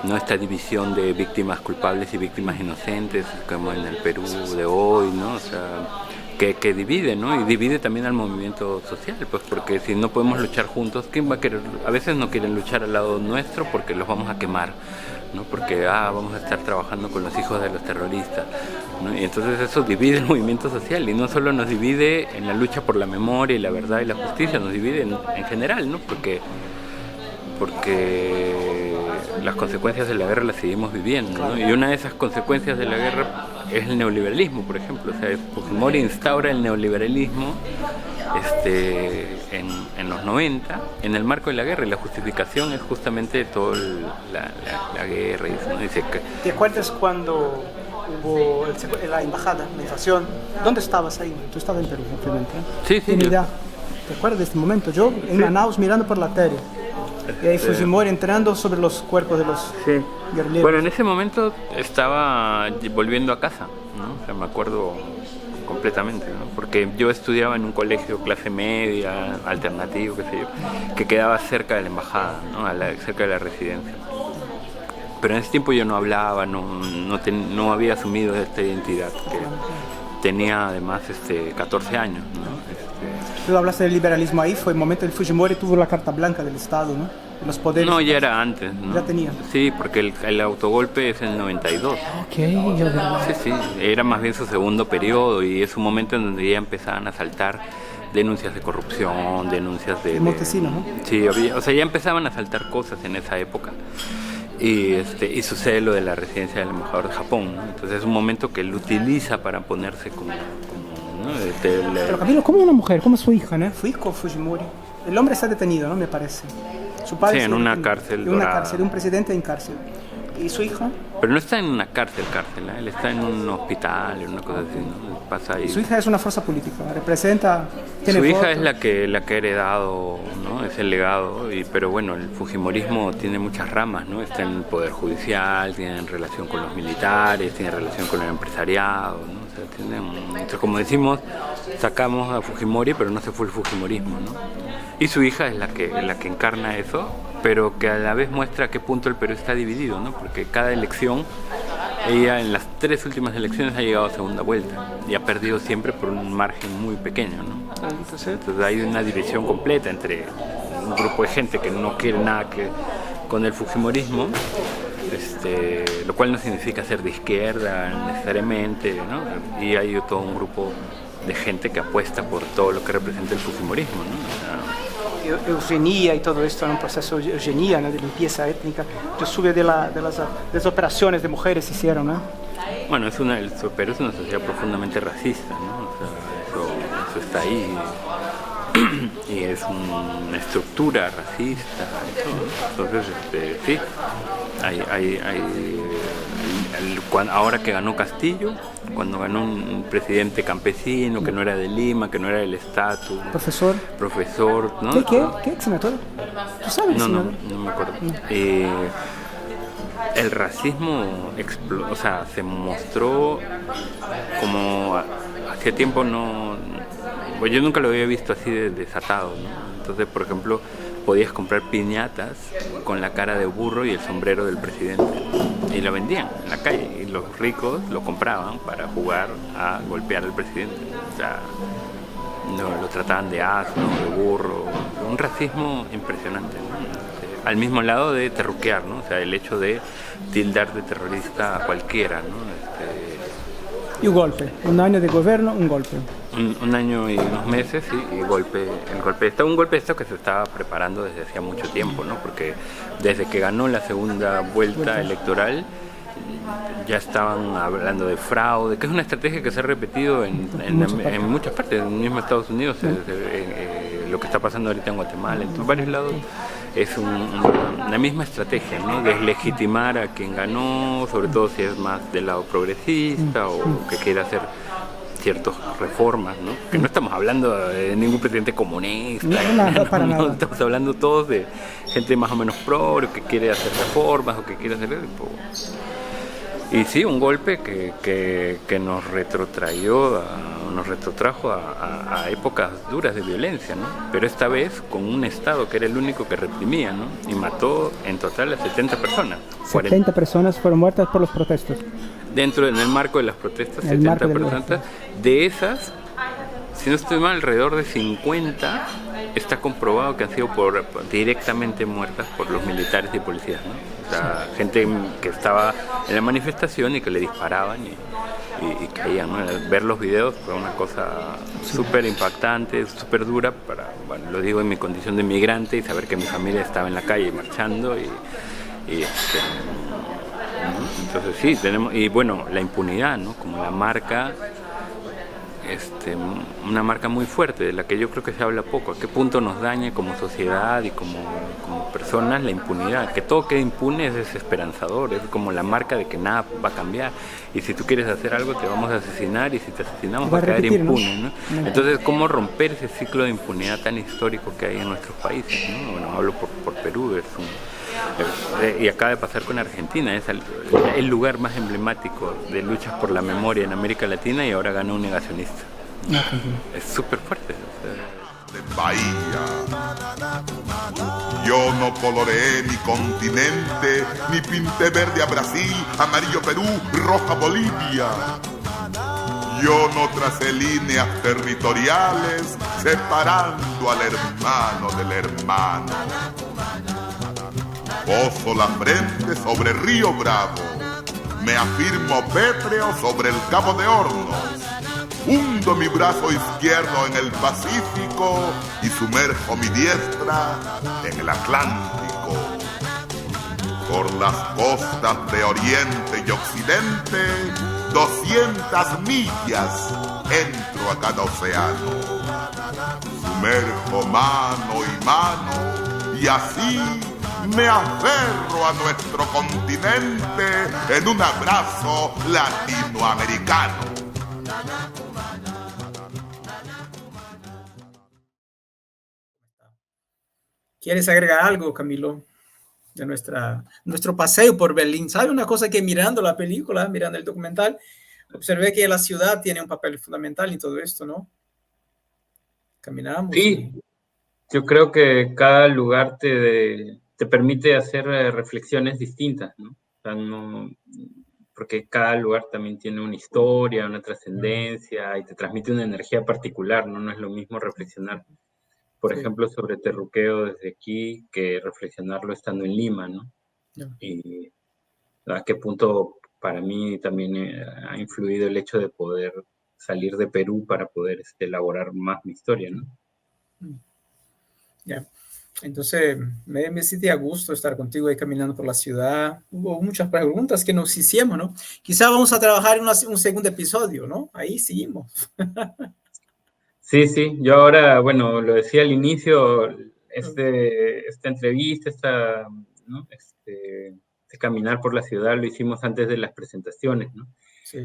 ¿no?, esta división de víctimas culpables y víctimas inocentes, como en el Perú de hoy, ¿no? O sea, que divide, ¿no? Y divide también al movimiento social, pues porque si no podemos luchar juntos, ¿quién va a querer? A veces no quieren luchar al lado nuestro porque los vamos a quemar, ¿no? Porque vamos a estar trabajando con los hijos de los terroristas, ¿no? Y entonces eso divide el movimiento social, y no solo nos divide en la lucha por la memoria y la verdad y la justicia, nos divide en general, ¿no? Porque las consecuencias de la guerra las seguimos viviendo, ¿no? Y una de esas consecuencias de la guerra es el neoliberalismo, por ejemplo. O sea, Fujimori instaura el neoliberalismo en los 90 en el marco de la guerra, y la justificación es justamente toda la guerra y eso, ¿no? Dice que, ¿te acuerdas cuando hubo la embajada, la invasión? ¿Dónde estabas ahí? Tú estabas en Perú, obviamente, ¿eh? Sí, sí. ¿Te acuerdas de este momento? Yo en Manaus mirando por la tele. Y ahí Fujimori entrando sobre los cuerpos de los guerrilleros. Bueno, en ese momento estaba volviendo a casa, ¿no? O sea, me acuerdo completamente, ¿no? Porque yo estudiaba en un colegio clase media, alternativo, qué sé yo, que quedaba cerca de la embajada, ¿no? Cerca de la residencia. Pero en ese tiempo yo no hablaba, no había asumido esta identidad, que tenía además 14 años, ¿no? Tú hablaste del liberalismo ahí, fue el momento en que Fujimori tuvo la carta blanca del Estado, ¿no? Los poderes. No, ya era antes, ¿no? Ya tenía. Sí, porque el autogolpe es en el 92. Sí, era más bien su segundo periodo, y es un momento en donde ya empezaban a saltar denuncias de corrupción, denuncias de Montesinos, ¿no? Sí, o sea, ya empezaban a saltar cosas en esa época. Y sucede lo de la residencia del embajador de Japón, ¿no? Entonces es un momento que él utiliza para ponerse como ¿no? Pero Camilo, ¿cómo una mujer? ¿Cómo es su hija, no? Fue con Fujimori. El hombre está detenido, ¿no? Me parece. Su padre sí, en una cárcel. En una cárcel, un presidente en cárcel. ¿Y su hija? Pero no está en una cárcel, ¿eh? Él está en un hospital, en una cosa así, ¿no? Pasa ahí. Su hija es una fuerza política, representa... Su hija es la que ha heredado, ¿no? Es el legado, pero bueno, el fujimorismo tiene muchas ramas, ¿no? Está en el poder judicial, tiene relación con los militares, tiene relación con el empresariado, ¿no? O sea, entonces, como decimos, sacamos a Fujimori, pero no se fue el fujimorismo, ¿no? Y su hija es la que encarna eso, pero que a la vez muestra a qué punto el Perú está dividido, ¿no? Porque cada elección, ella en las 3 últimas elecciones ha llegado a segunda vuelta y ha perdido siempre por un margen muy pequeño, ¿no? Entonces hay una división completa entre un grupo de gente que no quiere nada que con el fujimorismo, lo cual no significa ser de izquierda necesariamente, ¿no? Y hay todo un grupo de gente que apuesta por todo lo que representa el fujimorismo, ¿no? O sea, eugenia y todo esto, un proceso de eugenia, ¿no? De limpieza étnica. Yo supe de las operaciones de mujeres que hicieron, ¿no? Bueno, el Perú es una sociedad profundamente racista, ¿no? O sea, eso está ahí, y es una estructura racista y todo. Entonces, sí, ahora que ganó Castillo, cuando ganó un presidente campesino que no era de Lima, que no era del estatus, profesor, ¿no? ¿Qué ex senador? ¿Tú sabes? No me acuerdo. El racismo se mostró como hacía tiempo pues yo nunca lo había visto así desatado, ¿no? Entonces, por ejemplo, podías comprar piñatas con la cara de burro y el sombrero del presidente, y lo vendían en la calle, y los ricos lo compraban para jugar a golpear al presidente. O sea, lo trataban de asno, de burro, un racismo impresionante, ¿no? Al mismo lado de terruquear, ¿no? O sea, el hecho de tildar de terrorista a cualquiera, ¿no? Y un golpe, un año de gobierno, un golpe. Un año y unos meses, sí, y un golpe de Estado que se estaba preparando desde hacía mucho tiempo, ¿no? Porque desde que ganó la segunda vuelta electoral ya estaban hablando de fraude, que es una estrategia que se ha repetido en muchas partes, en el mismo Estados Unidos, lo que está pasando ahorita en Guatemala, en varios lados. Es una misma estrategia, ¿no? Deslegitimar a quien ganó, sobre todo si es más del lado progresista o que quiere hacer ciertas reformas, ¿no? Que no estamos hablando de ningún presidente comunista, no estamos hablando todos de gente más o menos progre que quiere hacer reformas o que quiere hacer... Y sí, un golpe que nos retrotrajo a épocas duras de violencia, ¿no? Pero esta vez con un Estado que era el único que reprimía, ¿no? Y mató en total a 70 personas. 70 personas fueron muertas por los protestos. En el marco de las protestas, 70 personas. De esas, si no estoy mal, alrededor de 50 está comprobado que han sido directamente muertas por los militares y policías, ¿no? O sea, gente que estaba en la manifestación y que le disparaban y caían, ¿no? Ver los videos fue una cosa súper impactante, súper dura, bueno, lo digo en mi condición de migrante y saber que mi familia estaba en la calle marchando entonces sí, tenemos, y bueno, la impunidad, ¿no? Como la marca, una marca muy fuerte, de la que yo creo que se habla poco. ¿A qué punto nos daña como sociedad y como personas la impunidad? Que todo quede impune es desesperanzador, es como la marca de que nada va a cambiar. Y si tú quieres hacer algo te vamos a asesinar y si te asesinamos va a quedar impune, ¿no? Entonces, ¿cómo romper ese ciclo de impunidad tan histórico que hay en nuestros países, ¿no? Bueno, hablo por Perú, y acaba de pasar con Argentina, es el lugar más emblemático de luchas por la memoria en América Latina y ahora gana un negacionista. Es súper fuerte. De Bahía. Yo no coloreé mi continente, ni pinté verde a Brasil, amarillo Perú, roja Bolivia. Yo no tracé líneas territoriales separando al hermano del hermano. Poso la frente sobre Río Bravo, me afirmo pétreo sobre el Cabo de Hornos, hundo mi brazo izquierdo en el Pacífico y sumerjo mi diestra en el Atlántico. Por las costas de Oriente y Occidente, 200 millas entro a cada océano. Sumerjo mano y mano y así me aferro a nuestro continente en un abrazo latinoamericano. ¿Quieres agregar algo, Camilo, de nuestro paseo por Berlín? ¿Sabe una cosa que mirando la película, mirando el documental, observé que la ciudad tiene un papel fundamental en todo esto, ¿no? Caminamos. Sí, yo creo que cada lugar te permite hacer reflexiones distintas, ¿no? O sea, porque cada lugar también tiene una historia, una trascendencia y te transmite una energía particular, ¿no? No es lo mismo reflexionar, por ejemplo, sobre Terruqueo desde aquí que reflexionarlo estando en Lima, ¿no? Y a qué punto para mí también ha influido el hecho de poder salir de Perú para poder elaborar más mi historia, ¿no? Ya. Entonces, me sentí a gusto estar contigo ahí caminando por la ciudad. Hubo muchas preguntas que nos hicimos, ¿no? Quizá vamos a trabajar en un segundo episodio, ¿no? Ahí seguimos. Sí, yo ahora, bueno, lo decía al inicio, esta entrevista, ¿no? Este caminar por la ciudad lo hicimos antes de las presentaciones, ¿no? Sí,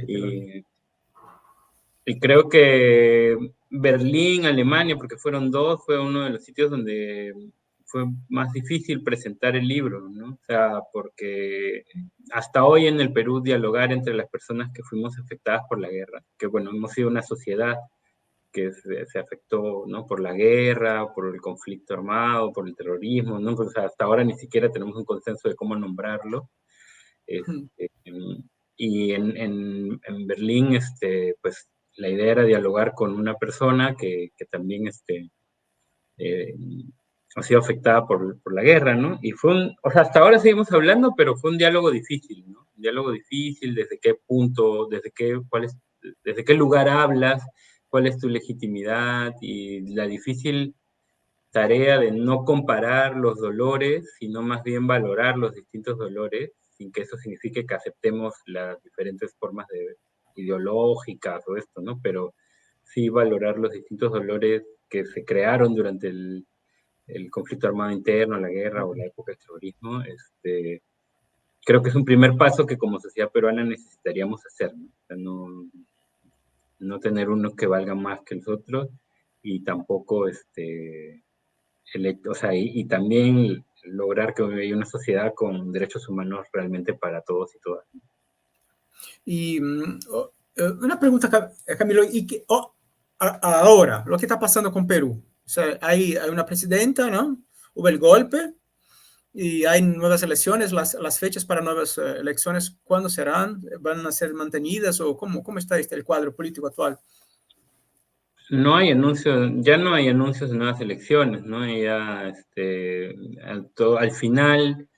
y creo que Berlín, Alemania, porque fueron dos, fue uno de los sitios donde fue más difícil presentar el libro, ¿no? O sea, porque hasta hoy en el Perú dialogar entre las personas que fuimos afectadas por la guerra, que bueno, hemos sido una sociedad que se afectó, ¿no? Por la guerra, por el conflicto armado, por el terrorismo, ¿no? Pues hasta ahora ni siquiera tenemos un consenso de cómo nombrarlo. Y en Berlín, pues la idea era dialogar con una persona que también ha sido afectada por la guerra, ¿no? Y o sea, hasta ahora seguimos hablando, pero fue un diálogo difícil, ¿no? Un diálogo difícil, desde qué punto, desde qué lugar hablas, cuál es tu legitimidad y la difícil tarea de no comparar los dolores, sino más bien valorar los distintos dolores, sin que eso signifique que aceptemos las diferentes formas ideológicas o esto, ¿no? Pero sí valorar los distintos dolores que se crearon durante el conflicto armado interno, la guerra o la época del terrorismo. Creo que es un primer paso que como sociedad peruana necesitaríamos hacer, ¿no? O sea, no tener unos que valgan más que los otros y tampoco o sea, y también lograr que haya una sociedad con derechos humanos realmente para todos y todas. Y una pregunta, Camilo, ¿y ahora, lo que está pasando con Perú? O sea, hay una presidenta, ¿no? Hubo el golpe y hay nuevas elecciones, las fechas para nuevas elecciones, ¿cuándo serán? ¿Van a ser mantenidas o cómo está el cuadro político actual? No hay anuncios, ya no hay anuncios de nuevas elecciones, ¿no? Ya, al final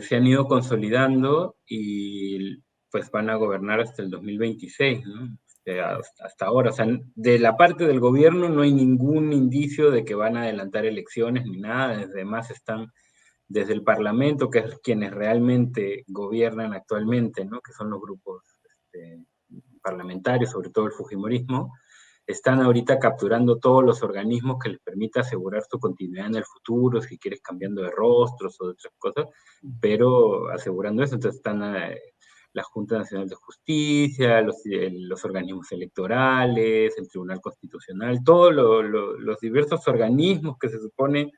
se han ido consolidando y pues van a gobernar hasta el 2026, ¿no? Hasta ahora, o sea, de la parte del gobierno no hay ningún indicio de que van a adelantar elecciones ni nada, además están desde el Parlamento, que es quienes realmente gobiernan actualmente, ¿no? Que son los grupos parlamentarios, sobre todo el fujimorismo, están ahorita capturando todos los organismos que les permita asegurar su continuidad en el futuro, si quieres cambiando de rostros o de otras cosas, pero asegurando eso. Entonces están la Junta Nacional de Justicia, los organismos electorales, el Tribunal Constitucional, todos los diversos organismos que se supone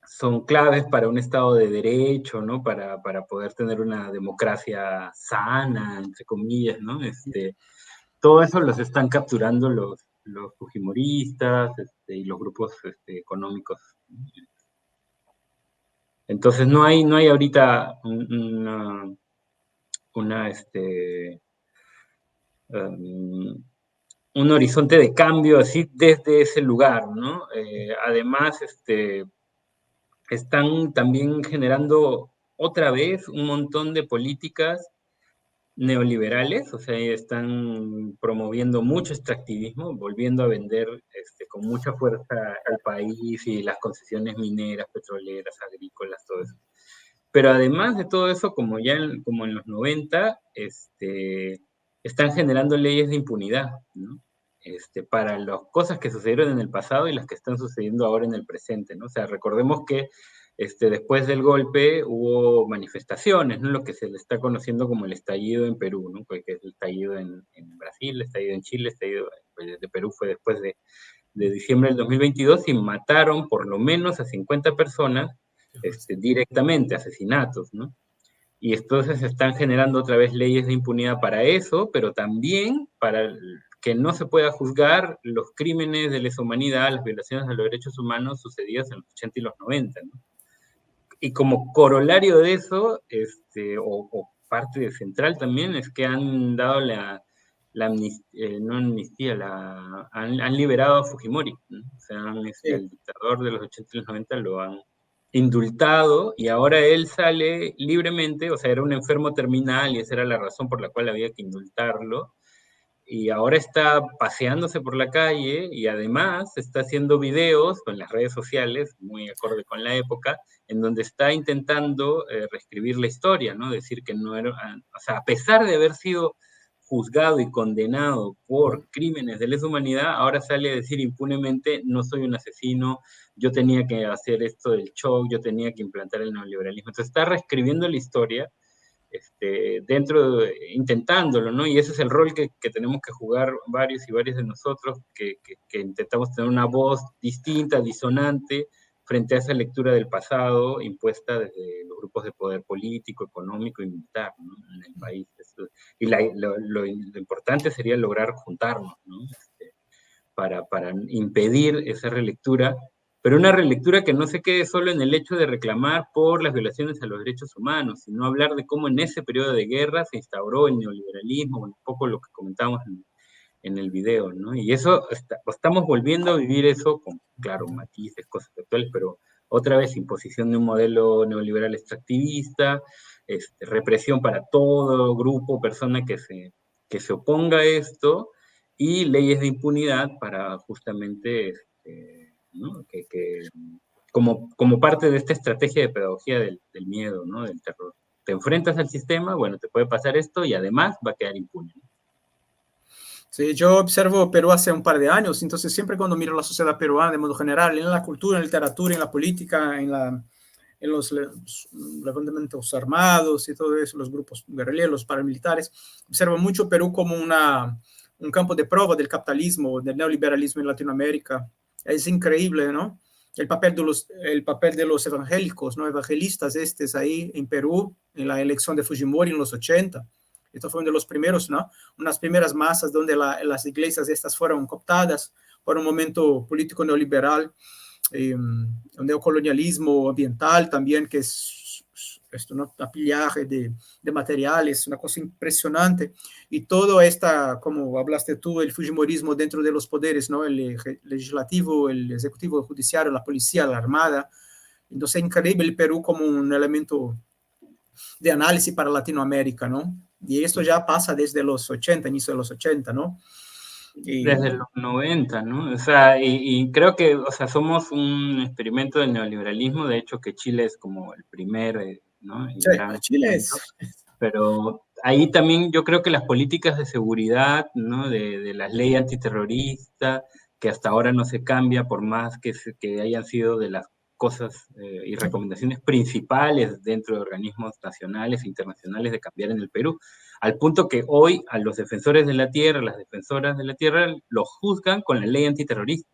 son claves para un Estado de Derecho, ¿no? Para poder tener una democracia sana, entre comillas, ¿no? Todo eso los están capturando los fujimoristas y los grupos económicos. Entonces no hay ahorita un horizonte de cambio así desde ese lugar, ¿no? Además, están también generando otra vez un montón de políticas neoliberales, o sea, están promoviendo mucho extractivismo, volviendo a vender con mucha fuerza al país y las concesiones mineras, petroleras, agrícolas, todo eso. Pero además de todo eso, como en los 90, están generando leyes de impunidad, ¿no? Para las cosas que sucedieron en el pasado y las que están sucediendo ahora en el presente, ¿no? O sea, recordemos que después del golpe hubo manifestaciones, ¿no? Lo que se le está conociendo como el estallido en Perú, ¿no? Que es el estallido en Brasil, el estallido en Chile, el estallido de Perú fue después de diciembre del 2022 y mataron por lo menos a 50 personas directamente, asesinatos, ¿no? Y entonces se están generando otra vez leyes de impunidad para eso, pero también para que no se pueda juzgar los crímenes de lesa humanidad, las violaciones de los derechos humanos sucedidas en los 80 y los 90, ¿no? Y como corolario de eso, o parte central también, es que han dado han liberado a Fujimori, ¿no? O sea, el dictador de los 80 y los 90 lo han indultado y ahora él sale libremente, o sea, era un enfermo terminal y esa era la razón por la cual había que indultarlo, y ahora está paseándose por la calle y además está haciendo videos con las redes sociales, muy acorde con la época, en donde está intentando reescribir la historia, ¿no? Decir que no era, o sea, a pesar de haber sido juzgado y condenado por crímenes de lesa humanidad, ahora sale a decir impunemente, no soy un asesino, yo tenía que hacer esto del shock, yo tenía que implantar el neoliberalismo. Entonces está reescribiendo la historia, intentándolo, ¿no? Y ese es el rol que tenemos que jugar varios y varias de nosotros, que intentamos tener una voz distinta, disonante, frente a esa lectura del pasado impuesta desde los grupos de poder político, económico y militar, ¿no? En el país. Y lo importante sería lograr juntarnos, ¿no? Para impedir esa relectura, pero una relectura que no se quede solo en el hecho de reclamar por las violaciones a los derechos humanos, sino hablar de cómo en ese periodo de guerra se instauró el neoliberalismo, un poco lo que comentábamos en el video, ¿no? Y eso, estamos volviendo a vivir eso con, claro, matices, cosas actuales, pero otra vez imposición de un modelo neoliberal extractivista, represión para todo grupo, persona que se oponga a esto, y leyes de impunidad para justamente, ¿no? Como parte de esta estrategia de pedagogía del miedo, ¿no? Del terror. Te enfrentas al sistema, bueno, te puede pasar esto y además va a quedar impune, ¿no? Sí, yo observo Perú hace un par de años, entonces siempre cuando miro la sociedad peruana de modo general, en la cultura, en la literatura, en la política, en los levantamientos armados y todo eso, los grupos guerrilleros, los paramilitares, observo mucho Perú como un campo de prueba del capitalismo, del neoliberalismo en Latinoamérica. Es increíble, ¿no? El papel de los evangélicos, ¿no? Evangelistas ahí en Perú, en la elección de Fujimori en los 80. Esto fue uno de los primeros, ¿no? Unas primeras masas donde las iglesias estas fueron cooptadas por un momento político neoliberal, un neocolonialismo ambiental también que esto, ¿no? Apillaje de materiales, una cosa impresionante. Y todo esta, como hablaste tú, el fujimorismo dentro de los poderes, ¿no? El legislativo, el ejecutivo, el judiciario, la policía, la armada. Entonces es increíble el Perú como un elemento de análisis para Latinoamérica, ¿no? Y esto ya pasa desde los 80, inicio de los 80, ¿no? Y, Desde los 90, ¿no? O sea, y creo que, o sea, somos un experimento del neoliberalismo, de hecho que Chile es como el primer, ¿no? Y sí, gran Chile experimento. Pero ahí también yo creo que las políticas de seguridad, ¿no? De la ley antiterrorista, que hasta ahora no se cambia por más que hayan sido de las cosas y recomendaciones principales dentro de organismos nacionales e internacionales de cambiar en el Perú, al punto que hoy a los defensores de la tierra, las defensoras de la tierra, los juzgan con la ley antiterrorista,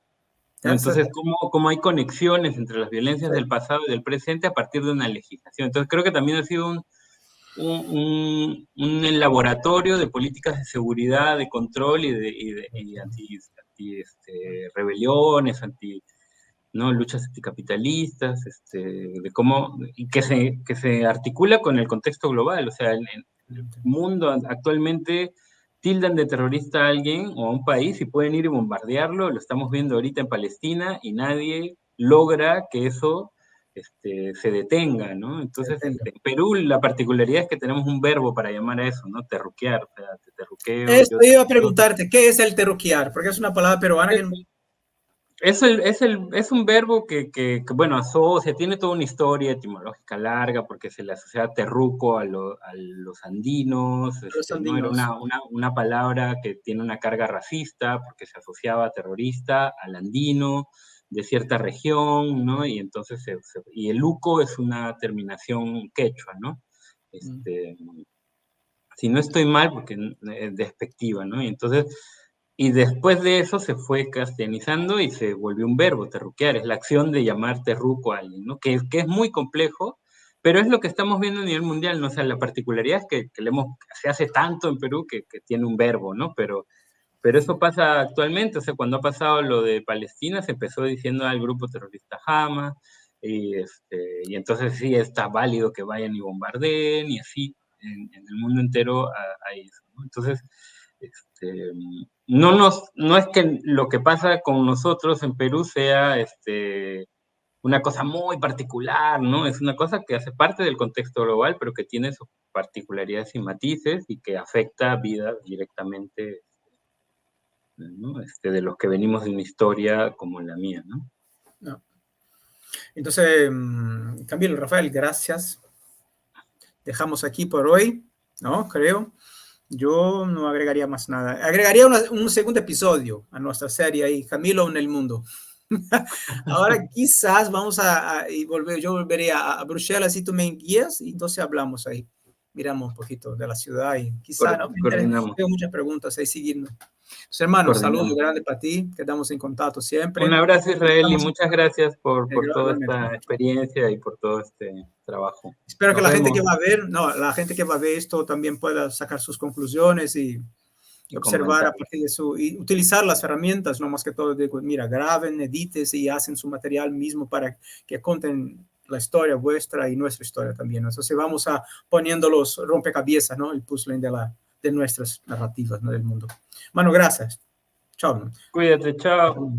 ¿no? Entonces, ¿cómo hay conexiones entre las violencias del pasado y del presente a partir de una legislación? Entonces, creo que también ha sido un laboratorio de políticas de seguridad, de control y anti rebeliones, ¿no? Luchas anticapitalistas, de cómo, y que se articula con el contexto global. O sea, en el mundo actualmente tildan de terrorista a alguien o a un país y pueden ir y bombardearlo. Lo estamos viendo ahorita en Palestina y nadie logra que eso se detenga, ¿no? Entonces, en Perú la particularidad es que tenemos un verbo para llamar a eso, ¿no? Terruquear, o sea, te terruqueo. Esto iba a preguntarte, ¿qué es el terruquear? Porque es una palabra peruana que... Es un verbo que, bueno, asocia, tiene toda una historia etimológica larga, porque se le asocia terruco a los andinos, ¿no? Era una palabra que tiene una carga racista, porque se asociaba a terrorista, al andino, de cierta región, ¿no? Y entonces, y el luco es una terminación quechua, ¿no? Si no estoy mal, porque es despectiva, ¿no? Y entonces... Y después de eso se fue castellanizando y se volvió un verbo, terruquear, es la acción de llamar terruco a alguien, ¿no? Que es muy complejo, pero es lo que estamos viendo a nivel mundial, ¿no? O sea, la particularidad es que se hace tanto en Perú que tiene un verbo, ¿no? Pero eso pasa actualmente, o sea, cuando ha pasado lo de Palestina, se empezó diciendo al grupo terrorista Hamas, y entonces sí está válido que vayan y bombardeen, y así, en el mundo entero hay eso, ¿no? Entonces, no es que lo que pasa con nosotros en Perú sea una cosa muy particular, ¿no? Es una cosa que hace parte del contexto global, pero que tiene sus particularidades y matices y que afecta vidas directamente, ¿no? De los que venimos de una historia como la mía, ¿no? No. Entonces, Camilo, Rafael, gracias. Dejamos aquí por hoy, ¿no? Creo. Yo no agregaría más nada. Agregaría un segundo episodio a nuestra serie ahí, Camilo en el mundo. Ahora quizás vamos yo volveré a Bruselas y tú me guías y entonces hablamos ahí. Miramos un poquito de la ciudad y quizás tengo muchas preguntas ahí siguiendo. Entonces, hermano, saludos grande para ti, quedamos en contacto siempre. Un abrazo, Israel, y muchas gracias por toda esta experiencia y por todo este trabajo. Espero que la gente que va a ver esto también pueda sacar sus conclusiones y observar a partir de y utilizar las herramientas, no más que todo, mira, graben, editen y hacen su material mismo para que cuenten la historia vuestra y nuestra historia también. Entonces vamos poniendo los rompecabezas, ¿no? El puzzle de nuestras narrativas, ¿no? Del mundo. Mano, gracias. Chao. Cuídate, chao.